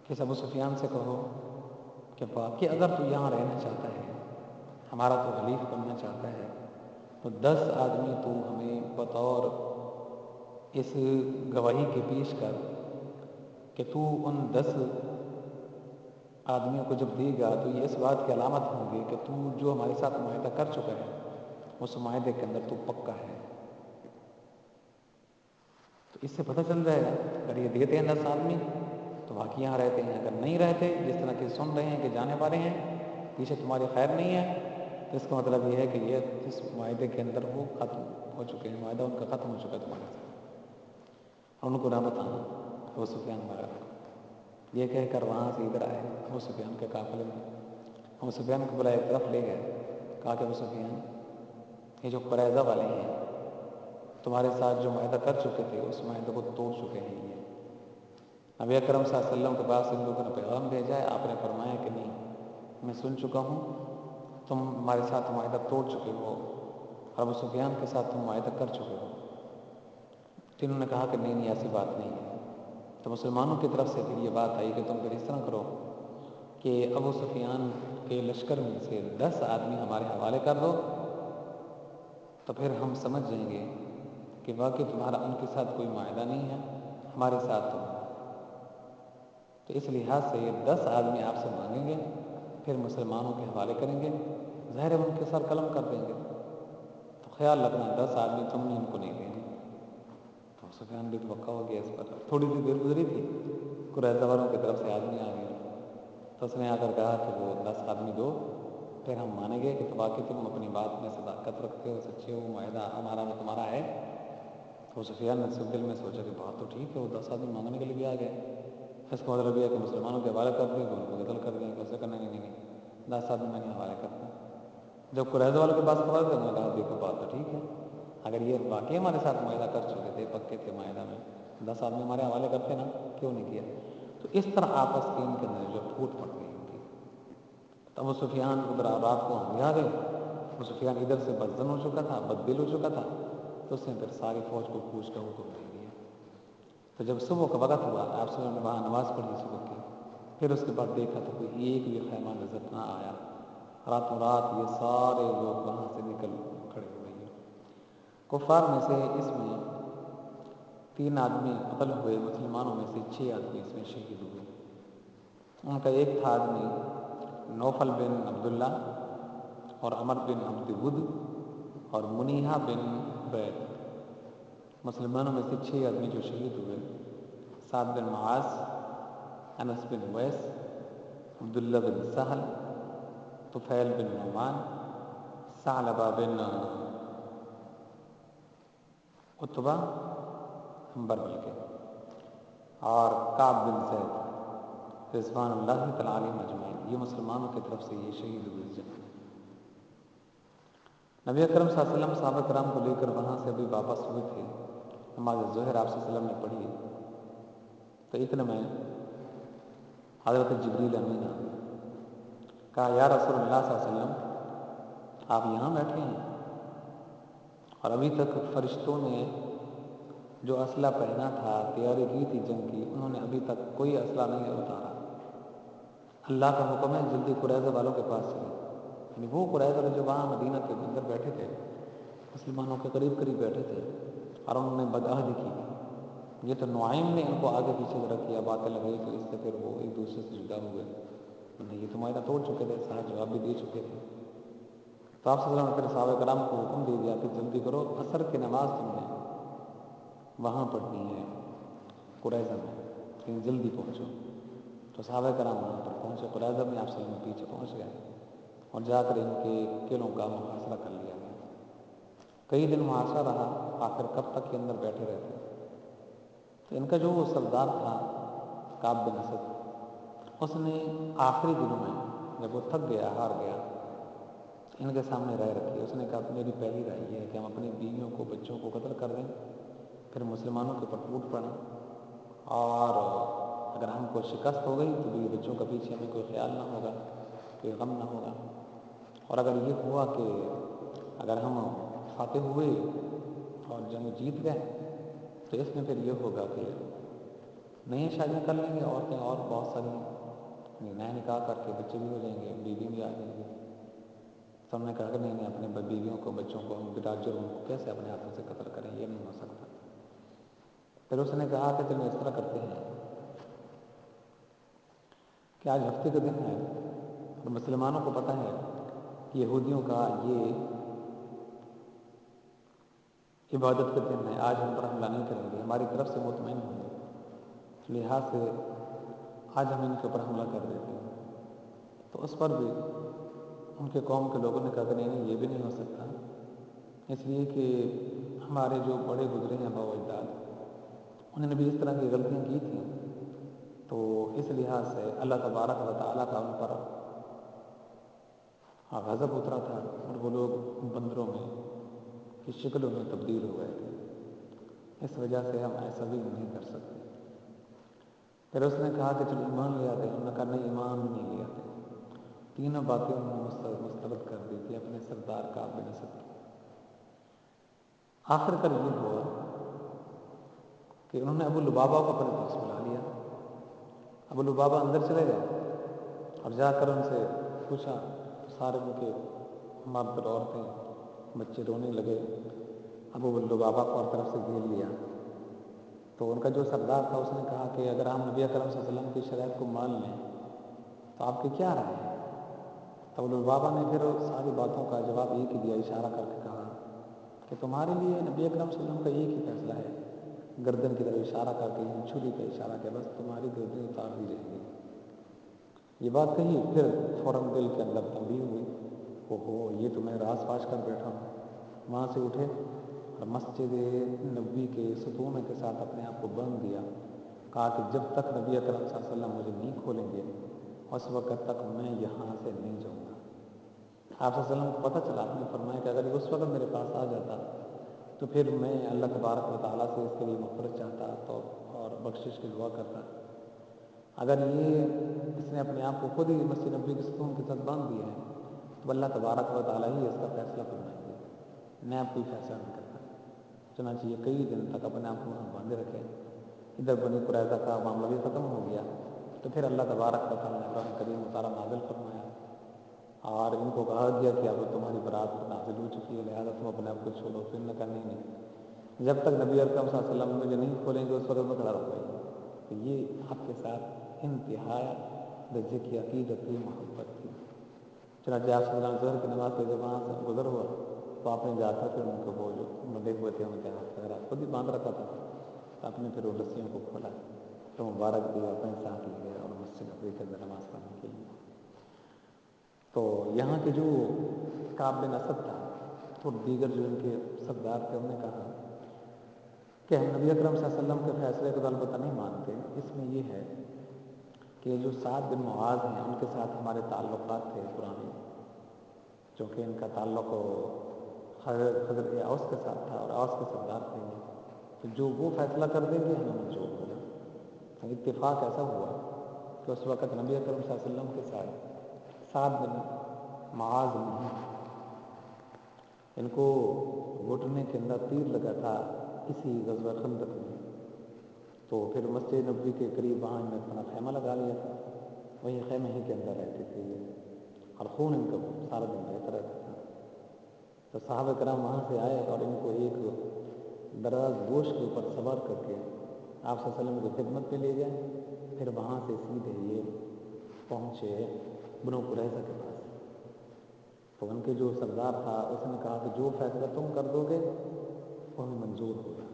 کہ ابو سفیان سے کہو کہ اگر تو یہاں رہنا چاہتا ہے، ہمارا تو حلیف بننا چاہتا ہے، تو 10 آدمی تو ہمیں بطور اس گواہی کے پیش کر کہ تو ان 10 آدمیوں کو جب دے گا تو یہ اس بات کی علامت ہوں گے کہ تو جو ہمارے ساتھ معاہدہ کر چکا ہے اس معاہدے کے اندر تو پکا ہے۔ تو اس سے پتہ چل جائے گا اگر یہ دیتے ہیں 10 آدمی تو باقی یہاں رہتے ہیں، اگر نہیں رہتے جس طرح کہ سن رہے ہیں کہ جانے والے ہیں پیچھے تمہاری خیر نہیں ہے، تو اس کا مطلب یہ ہے کہ یہ اس معاہدے کے اندر وہ ختم ہو چکے ہیں، معاہدہ ان کا ختم ہو چکا ہے تمہارے ساتھ، اور ان کو نہ بتانا۔ ابو سفیان وغیرہ یہ کہہ کر وہاں سے ادھر آئے ابو سفیان کے قافلے میں، ابو سفیان کو بلا ایک طرف لے گئے، کہا کہ ابو سفیان یہ جو قریظہ والے ہیں تمہارے ساتھ جو معاہدہ کر چکے تھے اس معاہدے کو توڑ چکے ہیں، یہ نبی اکرم صلی اللہ علیہ وسلم کے پاس ان لوگوں نے پیغام بھیجا ہے، آپ نے فرمایا کہ نہیں میں سن چکا ہوں تم ہمارے ساتھ معاہدہ توڑ چکے ہو اور ابو سفیان کے ساتھ تم معاہدہ کر چکے ہو۔ تو انہوں نے کہا کہ نہیں ایسی بات نہیں ہے۔ تو مسلمانوں کی طرف سے پھر یہ بات آئی کہ تم پھر اس طرح کرو کہ ابو سفیان کے لشکر میں سے 10 آدمی ہمارے حوالے کر دو، تو پھر ہم سمجھ جائیں گے کہ واقعی تمہارا ان کے ساتھ کوئی معاہدہ نہیں ہے، ہمارے ساتھ تو اس لحاظ سے یہ 10 آدمی آپ سے مانگیں گے، پھر مسلمانوں کے حوالے کریں گے، ظاہر ہے ان کے سر قلم کر دیں گے، تو خیال رکھنا 10 آدمی تم نے ان کو نہیں دینے۔ تو سفیان بھی توقع ہو گیا اس پر، تھوڑی سی دیر گزری تھی قریظہ والوں کی طرف سے آدمی آ گئے، تو اس نے آ کر کہا کہ وہ 10 آدمی دو، پھر ہم مانیں گے کہ تو واقعی تم اپنی بات میں صداقت رکھتے ہو، سچے ہو، معاہدہ ہمارا میں تمہارا ہے۔ تو سفیان نے دل میں سوچا کہ بات تو ٹھیک ہے، وہ 10 آدمی مانگنے کے لیے بھی آ گئے، اس کا مطلب یہ ہے کہ مسلمانوں کے حوالے کر دیں گے، ان کو قتل کر دیں گے، اسے کرنا نہیں 10 آدمی میں نے حوالے کرتا۔ جب قریظہ والوں کے پاس خبر تھا انہوں نے کہا دیکھو بات تو ٹھیک ہے، اگر یہ واقعی ہمارے ساتھ معاہدہ کر چکے تھے، پکے تھے معاہدہ میں، 10 آدمی ہمارے حوالے کرتے نا، کیوں نہیں کیا؟ تو اس طرح آپس کے ان کے اندر جو پھوٹ پڑ گئی ان کی۔ تو ابو سفیان ادھر رات کو آندھی آ گئی، ابو سفیان ادھر سے بدظن ہو چکا تھا، بددل ہو چکا تھا، تو اس نے پھر ساری فوج کو کوچ کا حکم دے دیا۔ تو جب صبح کا وقت ہوا آپ صلی اللہ علیہ وسلم نے وہاں نماز پڑھی صبح کی، پھر اس کے بعد دیکھا تو کوئی ایک بھی خیمہ نظر نہ آیا، راتوں رات یہ سارے لوگ وہاں سے نکل کھڑے ہو گئے۔ کفار میں سے اس میں 3 آدمی قتل ہوئے، مسلمانوں میں سے 6 آدمی اس میں شہید ہوئے۔ ان کا ایک تھا آدمی نوفل بن عبداللہ اور عمر بن عبد ود اور منیحہ بن عبید، مسلمانوں میں سے 6 آدمی جو شہید ہوئے، سعد بن معاذ، انس بن اویس، عبداللہ بن سہل، طفیل بن نعمان، ثعلبہ بن عتبہ عنبر بلکہ، اور کعب بن زید، رضوان اللہ تعالیٰ علیہم اجمعین، یہ مسلمانوں کی طرف سے یہ شہید ہوئے اس جنگ میں۔ نبی اکرم صلی اللہ علیہ وسلم صحابہ کرام کو لے کر وہاں سے ابھی واپس ہوئے تھے، نماز ظہر آپ صلی اللہ علیہ وسلم نے پڑھی، تو اتنے میں حضرت جبریل امین آ گئے، کہا یا رسول اللہ صلی اللہ علیہ وسلم آپ یہاں بیٹھے ہیں اور ابھی تک فرشتوں نے جو اسلحہ پہنا تھا، تیاری کی تھی جنگ کی، انہوں نے ابھی تک کوئی اسلحہ نہیں اتارا، اللہ کا حکم ہے جلدی قریظہ والوں کے پاس چلیں۔ یعنی وہ قریظہ والے جو وہاں مدینہ کے اندر بیٹھے تھے، مسلمانوں کے قریب قریب بیٹھے تھے، اور انہوں نے بدعہدی کی تھی، یہ تو نعیم نے ان کو آگے پیچھے ذرا کیا، باتیں لگائی، تو اس سے پھر وہ ایک دوسرے سے جدا ہوئے، یہ تو معاہدہ توڑ چکے تھے، صاحب جواب بھی دے چکے تھے۔ تو آپ صلی اللہ علیہ وسلم نے پھر صحابہ کرام کو حکم دے دیا کہ جلدی کرو، عصر کی نماز تم نے وہاں پڑھنی ہے قریظہ میں، لیکن جلدی پہنچو۔ تو صحابہ کرام وہاں پر پہنچے قریظہ میں، آپ صلی اللہ علیہ وسلم پیچھے پہنچ گئے اور جا کر ان کے قلعوں کا محاصرہ کر لیا گیا۔ کئی دن محاصرہ رہا، آخر کب تک کے اندر بیٹھے رہتے۔ تو ان کا جو سردار تھا کعب بن اسد، اس نے آخری دنوں میں جب وہ تھک گیا، ہار گیا، ان کے سامنے رائے رکھی، اس نے کہا میری پہلی رائے یہ ہے کہ ہم اپنی بیویوں کو بچوں کو قتل کر دیں، پھر مسلمانوں کے اوپر ٹوٹ پڑیں، اور اگر ہم کو شکست ہو گئی تو بیوی بچوں کا پیچھے ہمیں کوئی خیال نہ ہوگا، کوئی غم نہ ہوگا، اور اگر یہ ہوا کہ اگر ہم فاتح ہوئے اور جنگ جیت گئے تو اس میں پھر یہ ہوگا کہ نئی شادیاں کر لیں گے عورتیں، اور بہت ساری نیا نکاح کر کے بچے بھی ہو جائیں گے، بیوی بھی آ جائیں گی۔ تو ہم نے کہا کہ نہیں اپنے بیویوں کو بچوں کو ہم بلا جرم کو کیسے اپنے ہاتھوں سے قتل کریں، یہ نہیں ہو سکتا۔ پھر اس نے کہا کہ چلو اس طرح کرتے ہیں کہ آج ہفتے کا دن ہے اور مسلمانوں کو پتہ ہے کہ یہودیوں کا یہ عبادت کا دن ہے، آج ہم پر حملہ نہیں کریں گے، ہماری طرف سے مطمئن ہوں گے، لحاظ سے آج ہم ان کے اوپر حملہ کر دیتے ہیں۔ تو اس پر بھی ان کے قوم کے لوگوں نے کہا کہ نہیں یہ بھی نہیں ہو سکتا، اس لیے کہ ہمارے جو بڑے گزرے ہیں آباء و اجداد انہوں نے بھی اس طرح کی غلطیاں کی تھیں، تو اس لحاظ سے اللہ تبارک و تعالیٰ کا ان پر غضب اترا تھا اور وہ لوگ بندروں میں کی شکلوں میں تبدیل ہو گئے تھے، اس وجہ سے ہم ایسا بھی نہیں کر سکتے۔ پھر اس نے کہا کہ چلو ایمان لے آتے ہیں، ہم نے کہا نہیں ایمان بھی نہیں لے آتے۔ تینوں باتیں انہوں نے مسترد کر دی تھی اپنے سردار کعب بن اسد کی۔ آخر کر یہ ہوا کہ انہوں نے ابو لبابہ کو اپنے پاس بلا لیا۔ ابو لبابہ اندر چلے گئے اور جا کر ان سے پوچھا، سارے ان کے مرد اور عورتیں بچے رونے لگے، ابو لبابہ کو اور طرف سے گھیر لیا۔ تو ان کا جو سردار تھا اس نے کہا کہ اگر ہم نبی اکرم صلی اللہ علیہ وسلم کی شرائط کو مان لیں تو آپ کی کیا رائے ہے؟ تو ابو لبابہ نے پھر ساری باتوں کا جواب ایک ہی دیا، اشارہ کر کے کہا کہ تمہارے لیے نبی اکرم صلی اللہ علیہ وسلم کا ایک ہی فیصلہ ہے، گردن کی طرف اشارہ کر کے چھری کا اشارہ کیا، بس تمہاری گردن اتار دی جائے گی۔ یہ بات کہی، پھر فوراً دل کے اندر تنبیہ ہوئی، اوہو یہ تو میں راز پاش کر بیٹھا ہوں۔ وہاں سے اٹھے اور مسجد نبوی کے ستون کے ساتھ اپنے آپ کو باندھ دیا، کہا کہ جب تک نبی اکرم صلی اللہ علیہ وسلم مجھے نہیں کھولیں گے اس وقت تک میں یہاں سے نہیں جاؤں گا۔ آپ صلی اللہ علیہ وسلم کو پتہ چلا، آپ نے فرمایا کہ اگر اس وقت میرے پاس آ جاتا تو پھر میں اللہ تبارک و تعالیٰ سے اس کے لیے مغفرت چاہتا تو اور بخشش کی دعا کرتا۔ اگر یہ اس نے اپنے آپ کو خود ہی مسجد نبوی کے ستون کے ساتھ باندھ دیا ہے تو اللہ تبارک و تعالیٰ ہی اس کا فیصلہ فرمائیں گے، میں اب کوئی فیصلہ نہیں کرتا۔ چنانچہ یہ کئی دن تک اپنے آپ کو وہاں باندھے رکھے۔ ادھر بنی قریظہ کا معاملہ بھی ختم ہو گیا تو پھر اللہ تبارک و تعالیٰ نے قرآن کریم اتارا نازل فرمایا اور ان کو کہا گیا کہ اب تمہاری برات نازل ہو چکی ہے، لہٰذا تم اپنے آپ کو چھوڑو۔ پھر نے کہا نہیں، جب تک نبی اکرم صلی اللہ علیہ وسلم مجھے نہیں کھولیں گے اس وقت میں کھڑا رہوں گا۔ تو یہ آپ کے ساتھ انتہا درجے کی عقیدت کی محبت تھی۔ چنانچہ آپ صلی اللہ علیہ وسلم کی نماز پہ جب وہاں سے گزر ہوا تو آپ نے جا کر پھر ان کو وہ جو بندے ہوئے تھے ان کے ہاتھ وغیرہ خود ہی باندھ رکھا تھا، تو آپ نے پھر وہ رسیوں کو کھولا تو مبارک دیا، اپنے ساتھ لے گیا اور مسجد نبوی کے اندر نماز پڑھنے کے لیے۔ تو یہاں کے جو کعب بن اسد تھا اور دیگر جو ان کے سردار تھے انہوں نے کہا کہ ہم نبی اکرم صلی اللہ علیہ وسلم کے فیصلے کو تو البتہ نہیں مانتے، اس میں یہ ہے کہ جو سعد بن معاذ ہیں ان کے ساتھ ہمارے تعلقات تھے پرانے، چونکہ ان کا تعلق حضرت اوس کے ساتھ تھا اور اوس کے سردار تھے یہ، تو جو وہ فیصلہ کر دیں گے ہمیں منظور ہوگا۔ تو اتفاق ایسا ہوا کہ اس وقت نبی اکرم صلی اللہ علیہ وسلم کے ساتھ سعد بن معاذ نہیں، ان کو گھٹنے کے اندر تیر لگا تھا اسی غزوہ خندق میں، تو پھر مسجد نبوی کے قریب وہاں انہوں نے اپنا خیمہ لگا لیا تھا، وہی خیمے ہی کے اندر رہتے تھے یہ، اور خون ان کا سارا دن بہتا رہتا تھا۔ تو صحابہ کرام وہاں سے آئے اور ان کو ایک دراز گوشت کے اوپر سوار کر کے آپ صلی اللہ علیہ وسلم کی خدمت پہ لے گئے، پھر وہاں سے سیدھے یہ پہنچے بنو قریظہ کے پاس۔ تو ان کے جو سردار تھا اس نے کہا کہ جو فیصلہ تم کر دو گے وہ ہمیں منظور ہوگا۔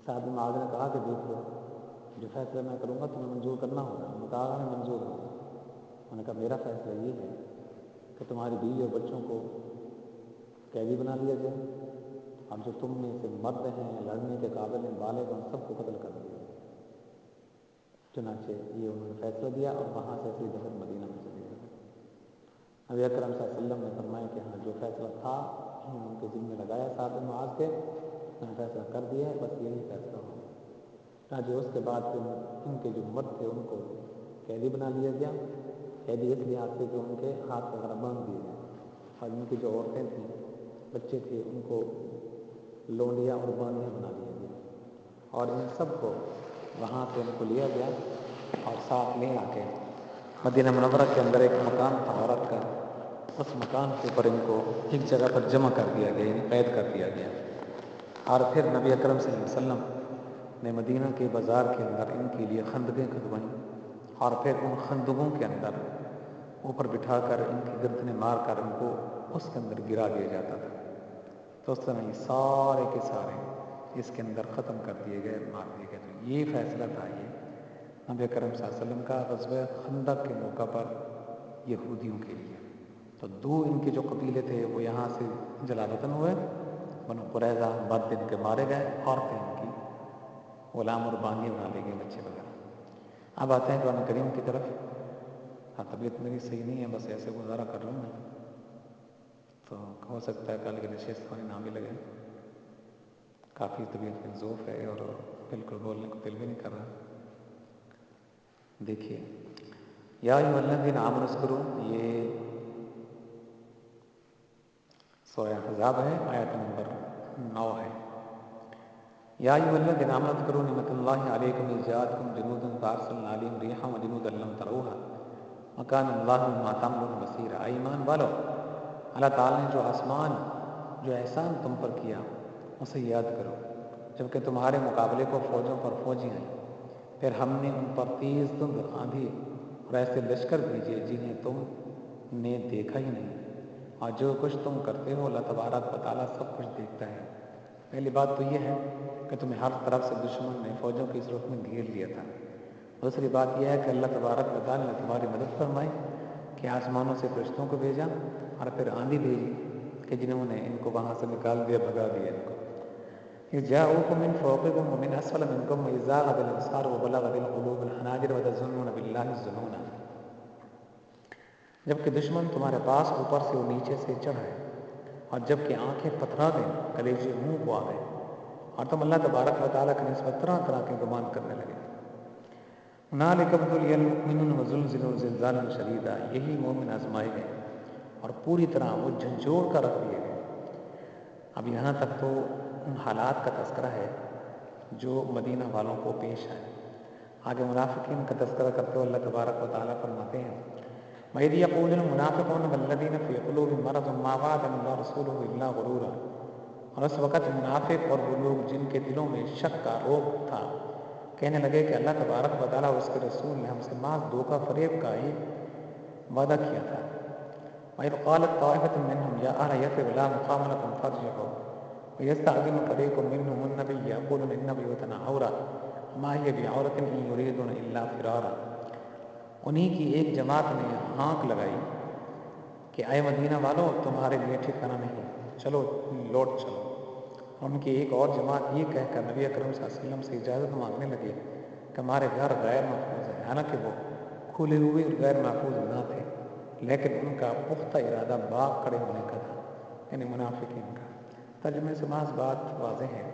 سعد بن معاذ نے کہا کہ دیکھ لو جو فیصلہ میں کروں گا تمہیں منظور کرنا ہوگا، انہوں نے کہا ہمیں منظور ہوگا۔ انہوں نے کہا میرا فیصلہ یہ ہے کہ تمہاری بیوی اور بچوں کو قیدی بنا لیا جائے اور جو تم میں سے مرد ہیں لڑنے کے قابل ہیں بالغ ہیں سب کو قتل کر دیا جائے۔ چنانچہ یہ انہوں نے فیصلہ دیا اور وہاں سے سیدھے پھر مدینہ میں چلے گئے۔ نبی اکرم صلی اللہ علیہ وسلم نے فرمایا کہ ہاں جو فیصلہ تھا انہوں نے ان کے ذمہ لگایا سعد بن معاذ کے، انہوں نے فیصلہ کر دیا ہے، بس یہی فیصلہ ہو۔ چنانچہ اس کے بعد پھر ان کے جو مرد تھے ان کو قیدی بنا لیا گیا، قیدی اس لحاظ سے کہ ان کے ہاتھ وغیرہ باندھ دیے گئے، اور ان کی جو عورتیں تھیں بچے تھے ان کو لونڈیا اور بانیاں بنا دیا گیا، اور ان سب کو وہاں سے ان کو لیا گیا اور ساتھ لے آ کے مدینہ منورہ کے اندر ایک مکان تھا عورت کا، اس مکان کے اوپر ان کو ایک جگہ پر جمع کر دیا گیا، قید کر دیا گیا۔ اور پھر نبی اکرم صلی اللہ علیہ وسلم نے مدینہ کے بازار کے اندر ان کے لیے خندقیں کھدوائیں اور پھر ان خندقوں کے اندر اوپر بٹھا کر ان کی گردنیں مار کر ان کو اس کے اندر گرا دیا جاتا تھا. تو اس طرح یہ سارے کے سارے اس کے اندر ختم کر دیے گئے، مار دیے گئے. تو یہ فیصلہ تھا یہ نبی کرم صلی اللہ علیہ وسلم کا غزوہ خندق کے موقع پر یہودیوں کے لیے. تو دو ان کے جو قبیلے تھے وہ یہاں سے جلا وطن ہوئے، بنو قریظہ بد دن کے مارے گئے، عورتیں ان کی غلام اور بانی بنا لے گئے، بچے وغیرہ. اب آتے ہیں قرآن کریم کی طرف. ہاں طبیعت میری صحیح نہیں ہے، بس ایسے گزارا کر رہا ہوں میں، تو ہو سکتا ہے کل کی نشست ہونے نہ بھی لگے. کافی طبیعت میں ضعف ہے اور بالکل بولنے کو دل بھی نہیں کر رہا. دیکھیے یا ایھا الذین آمنوا اذکروا، یہ سورہ احزاب ہے، آیت نمبر 9 ہے. یا ایھا الذین آمنوا اذکروا نعمت اللہ علیکم اذ جاءتکم جنود فارسلنا علیہم ریحا وجنودا لم تروها وکان اللہ بما تعملون بصیرا. ایمان والو، اللہ تعالیٰ نے جو آسمان جو احسان تم پر کیا اسے یاد کرو، جبکہ تمہارے مقابلے کو فوجوں پر فوجیں آئیں. پھر ہم نے ان پر تیز دھند آندھی اور ایسے لشکر بھیجے جنہیں تم نے دیکھا ہی نہیں. اور جو کچھ تم کرتے ہو اللہ تبارک و تعالیٰ سب کچھ دیکھتا ہے. پہلی بات تو یہ ہے کہ تمہیں ہر طرف سے دشمن نے فوجوں کی صورت میں گھیر لیا تھا. دوسری بات یہ ہے کہ اللہ تبارک و تعالیٰ نے تمہاری مدد فرمائی کہ آسمانوں سے فرشتوں کو بھیجا اور پھر آندھی بھیجی کہ جنہوں نے ان کو وہاں سے نکال دیا، بھگا دیا ان کو. اذ جاءوکم من فوقکم ومن اسفل منکم واذ زاغت الابصار وبلغت القلوب الحناجر وتظنون باللہ الظنون. جبکہ دشمن تمہارے پاس اوپر سے اور نیچے سے چڑھے اور جبکہ آنکھیں پتھرا دیں، کلیجے منہ کو آ گئے، اور تم اللہ تبارک و تعالیٰ کی نسبت طرح طرح کے گمان کرنے لگے. ہنالک ابتلی المؤمنون وزلزلوا زلزالا شدیدا. یہی مومن آزمائے گئے اور پوری طرح وہ جھنجھوڑ کر رکھ دیے گئے. اب یہاں تک تو ان حالات کا تذکرہ ہے جو مدینہ والوں کو پیش آئے. آگے منافقین کا تذکرہ کرتے ہوئے اللہ تبارک و تعالیٰ فرماتے ہیں وَإِذْ يَقُولُ الْمُنَافِقُونَ وَالَّذِينَ فِي قُلُوبِهِم مَّرَضٌ مَّا وَعَدَنَا اللَّهُ وَرَسُولُهُ إِلَّا غُرُورًا. اور اس وقت منافق اور وہ لوگ جن کے دلوں میں شک کا روگ تھا کہنے لگے کہ اللہ تبارک و تعالیٰ اور اس کے رسول نے ہم سے محض دھوکہ فریب کا ہی وعدہ کیا تھا. وَإِذْ قَالَتْ طَائِفَةٌ مِّنْهُمْ يَا أَهْلَ يَثْرِبَ لَا مُقَامَ لَكُمْ فَارْجِعُوا وَيَسْتَأْذِنُ فَرِيقٌ مِّنْهُمُ النَّبِيَّ يَقُولُونَ إِنَّ بُيُوتَنَا عَوْرَةٌ وَمَا هِيَ بِعَوْرَةٍ إِن يُرِيدُونَ إِلَّا فِرَارًا. انہی کی ایک جماعت نے ہانک لگائی کہ اے مدینہ والو، تمہارے لیے ٹھکانہ نہیں، چلو لوٹ چلو. ان کی ایک اور جماعت یہ کہہ کر نبی اکرم صلی اللہ علیہ وسلم سے اجازت مانگنے لگے کہ ہمارے گھر غیر محفوظ ہیں. حالانکہ وہ کھلے ہوئے اور غیر محفوظ نہ تھے، لیکن ان کا پختہ ارادہ باغ کھڑے ہونے کا تھا، یعنی منافقین کا. ترجمے سے محض بات واضح ہے.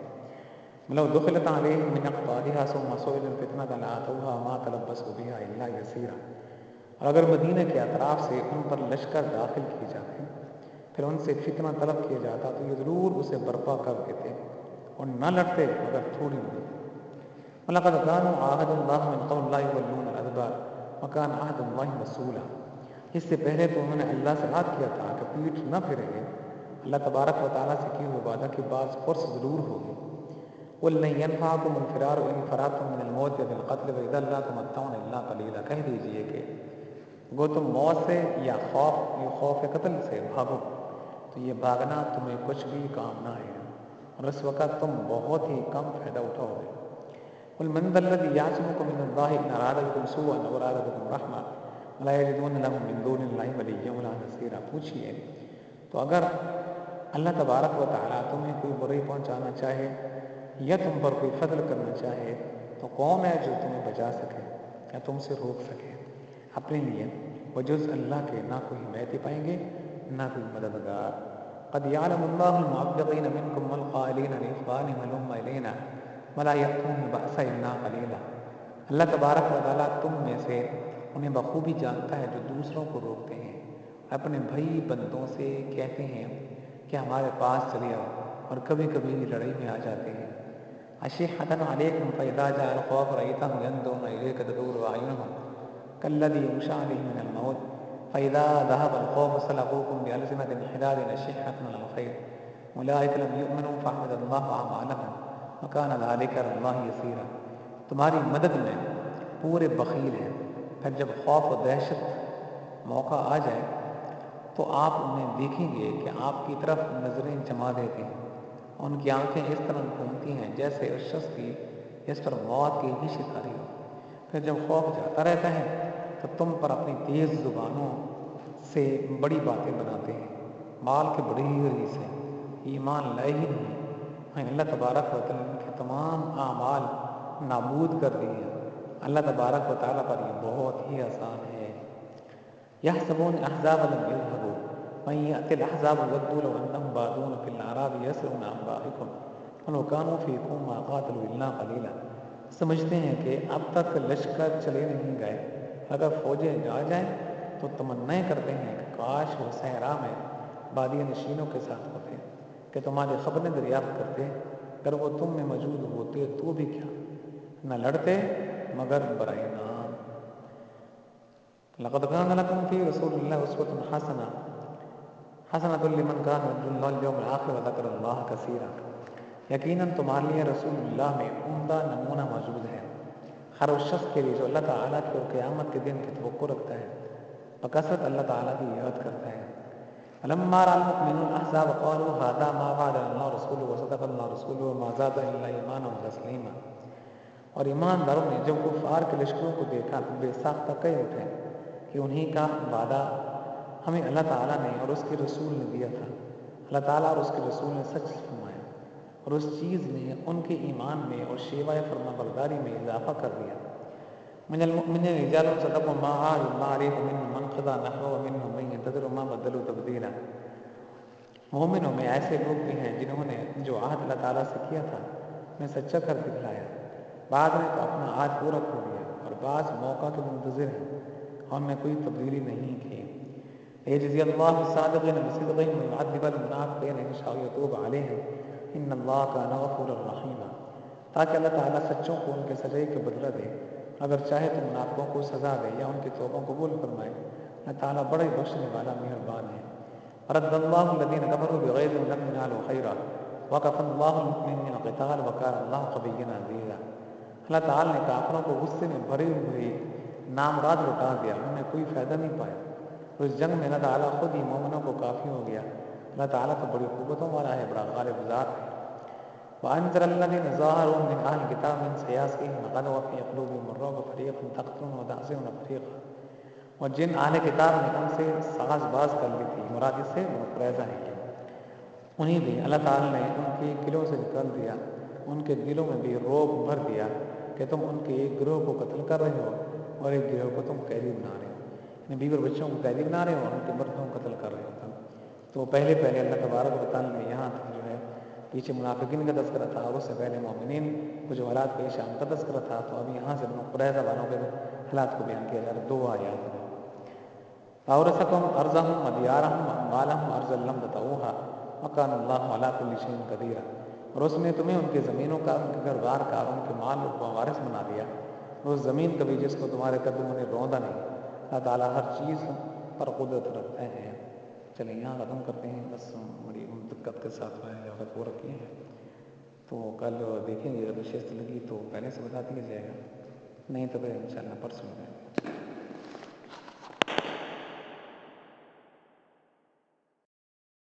لو دخلت علیہم من اقطارها ثم سئلوا الفتنة لآتوها وما تلبثوا بها إلا يسيرا. اور اگر مدینہ کے اطراف سے ان پر لشکر داخل کیے جاتے پھر ان سے فتنہ طلب کیا جاتا تو یہ ضرور اسے برپا کر دیتے اور نہ لڑتے مگر تھوڑی مدت. وَلَقَدْ كَانُوا عَاهَدُوا اللَّهَ مِنْ قَبْلُ لَا يُوَلُّونَ الْأَدْبَارَ وَكَانَ عَهْدُ اللَّهِ مَسْئُولًا. اس سے پہلے تو انہوں نے اللہ سے عہد کیا تھا کہ پیٹھ نہ پھریں گے. اللہ تبارک و تعالیٰ سے کیے ہوئے وعدہ کی بعض فرص ضرور ہوگی. قُلْ لَنْ يَنْفَعَكُمُ الْفِرَارُ إِنْ فَرَرْتُم مِّنَ الْمَوْتِ وَالْقَتْلِ وَإِذًا لَّا تُمَتَّعُونَ إِلَّا قَلِيلًا. کہہ دیجئے کہ گو تم موت سے یا خوف قتل سے بھاگو تو یہ بھاگنا تمہیں کچھ بھی کام نہ آئے گا، اور اس وقت تم بہت ہی کم فائدہ اٹھاؤ گے. قُلْ مَنْ ذَا الَّذِي يَعْصِمُكُم مِّنَ اللَّهِ إِنْ أَرَادَ بِكُمْ سُوءًا أَوْ أَرَادَ بِكُمْ رَحْمَةً وَلَا يَجِدُونَ لَهُم مِّن دُونِ اللَّهِ وَلِيًّا وَلَا نَصِيرًا. پوچھیے تو اگر اللہ تبارک و تعالیٰ تمہیں کوئی برائی پہنچانا چاہے یا تم پر کوئی فضل کرنا چاہے تو کون ہے جو تمہیں بچا سکے یا تم سے روک سکے؟ اپنے لیے بجز اللہ کے نہ کوئی حمایتی پائیں گے نہ کوئی مددگار. قد يعلم الله المعوقين منكم والقائلين لإخوانهم هلم إلينا ولا يأتون البأس إلا قليلا. اللہ تبارک و تعالیٰ تم میں سے انہیں بخوبی جانتا ہے جو دوسروں کو روکتے ہیں، اپنے بھائی بندوں سے کہتے ہیں کہ ہمارے پاس چلے آؤ، اور کبھی کبھی لڑائی میں آ جاتے ہیں. أشحة عليكم فإذا جاء الخوف رأيتهم ينظرون إليك تدور أعينهم كالذي يغشى عليه من الموت فإذا ذهب الخوف سلقوكم بألسنة حداد أشحة على الخير أولئك لم يؤمنوا فأحبط الله أعمالهم وکان ذلک علی اللہ یسیرا، تمہاری مدد میں پورے بخیل ہیں۔ پھر جب خوف و دہشت موقع آ جائے تو آپ انہیں دیکھیں گے کہ آپ کی طرف نظریں جما دیتے ہیں، ان کی آنکھیں اس طرح گھومتی ہیں جیسے اس شخص کی جس پر موت کی ہی شکاری ہو۔ پھر جب خوف جاتا رہتا ہے تو تم پر اپنی تیز زبانوں سے بڑی باتیں بناتے ہیں، مال کے بڑی ہی ریس ہیں، ایمان لائے ہی نہیں۔ اللہ تبارک و تعالیٰ کے تمام اعمال نابود کر دیے ہیں۔ اللہ تبارک و تعالیٰ پر یہ بہت ہی آسان ہے۔ یحسبون الاحزاب لم یذهبوا وان یأتی الاحزاب ودوا لو انهم بادون فی الاعراب یسألون عن انبائکم ولو کانوا فیکم ما قاتلوا الا قلیلا، سمجھتے ہیں کہ اب تک لشکر چلے نہیں گئے، اگر فوجیں جا جائیں تو تمنائیں کرتے ہیں کہ کاش وہ صحرا میں بادی نشینوں کے ساتھ ہوتے کہ تمہاری خبریں دریافت کرتے، اگر وہ تم میں موجود ہوتے تو بھی کیا نہ لڑتے مگر برائے نام۔ لقد كان لكم في رسول الله اسوة حسنة لمن كان يرجو الله اليوم الآخر وذكر الله كثيرا، یقیناً تمہارے لیے رسول اللہ میں عمدہ نمونہ موجود ہے ہر اس شخص کے لیے جو اللہ تعالیٰ کی اور قیامت کے دن کی توقع رکھتا ہے، بکثرت اللہ تعالیٰ کی یاد کرتا ہے۔ فلما رأى المؤمنون الأحزاب قالوا هذا ما وعدنا الله ورسوله وصدق الله ورسوله وما زادنا إلا إيمانا وتسليما، اور ایمانداروں نے جب کفار کے لشکروں کو دیکھا تو بے ساختہ کہہ اٹھے کہ انہی کا وعدہ ہمیں اللہ تعالیٰ نے اور اس کے رسول نے دیا تھا، اللہ تعالیٰ اور اس کے رسول نے سچ فرمایا، اور اس چیز نے ان کے ایمان میں اور شیوہ فرما برداری میں اضافہ کر دیا۔ من المؤمنین رجال صدقوا ما عاهدوا الله عليه ومنهم من قضى نحبه ومنهم من ينتظر وما بدلوا تبدیلا، مومنوں میں ایسے لوگ بھی ہیں جنہوں نے جو عہد اللہ تعالیٰ سے کیا تھا میں سچا کر دکھلایا، بعض نے تو اپنا عہد پورا کر دیا اور بعض موقع کے منتظر ہیں اور نے کوئی تبدیلی نہیں کی۔ لیجزی اللہ الصادقین بصدقہم ویعذب المنافقین ان شاء یتوب علیہم ان اللہ کان غفورا رحیما، تاکہ اللہ تعالیٰ سچوں کو ان کے سچائی کے بدلہ دے، اگر چاہے تو منافقوں کو سزا دے یا ان کی توبہ قبول فرمائے، اللہ تعالیٰ بڑے بخشنے والا مہربان ہے۔ رد اللہ الذین کفروا بغیظہم لم ینالوا خیرا وکفی اللہ المؤمنین القتال وکان اللہ قویا عزیزا، اللہ تعالیٰ نے کافروں کو غصے میں بھری ہوئی نامراد لٹا دیا، انہوں نے کوئی فائدہ نہیں پایا، اور اس جنگ میں اللہ تعالیٰ خود ہی مومنوں کو کافی ہو گیا۔ اللہ تعالیٰ تو بڑی قوتوں والا ہے، بڑا غالب ذات ہے۔ وَأَنذَرَ الَّذِينَ ظَاهَرُوا مِنْ أَهْلِ الْكِتَابِ مِنْ سَيَاسِهِمْ وَقَذَفَ فِي قُلُوبِهِمُ الرُّعْبَ فَرِيقًا تَقْتُلُونَ وَتَأْسِرُونَ فَرِيقًا، اور جن اہل کتاب نے ان سے ساز باز کر لی تھی، مراد اس سے قریظہ ہے کہ انہیں بھی اللہ تعالیٰ نے ان کے قلعوں سے نکال دیا، ان کے دلوں میں بھی رعب بھر دیا کہ تم ان کے ایک گروہ کو قتل کر رہے ہو اور ایک گروہ کو تم قیدی بنا رہے ہو، یعنی بیوی اور بچوں کو قیدی بنا رہے ہو اور ان کے مردوں کو قتل کر رہے ہو۔ تو پہلے اللہ تبارک و تعالیٰ نے یہاں تک جو ہے پیچھے منافقین کا تذکرہ تھا اور اس سے پہلے مومنین کو جو حالات پیش آئے ان کا تذکرہ تھا، تو اب یہاں سے قریظہ والوں کے حالات کو بیان کیا جا رہا ہے 2 آیات میں۔ فَأَوْرَثَكُمْ أَرْضَهُمْ وَدِيَارَهُمْ وَأَمْوَالَهُمْ وَأَرْضًا لَّمْ تَطَئُوهَا وَكَانَ اللَّهُ عَلَىٰ كُلِّ شَيْءٍ قَدِيرًا، اور اس نے تمہیں ان کے زمینوں کا، ان کے گھر بار کا، ان کے مال کو وارث بنا دیا، اور اس زمین کبھی جس کو تمہارے قدموں نے روندا نہیں، اللہ تعالیٰ ہر چیز پر قدرت رکھتا ہے۔ چلیں یہاں ختم کرتے ہیں، بس بڑی دقت کے ساتھ میں وقت پورا کیے ہیں، تو کل دیکھیں گے اگر شست لگی تو پہلے سے بتا دیا جائے گا، نہیں تو پھر انشاءاللہ پرسوں میں۔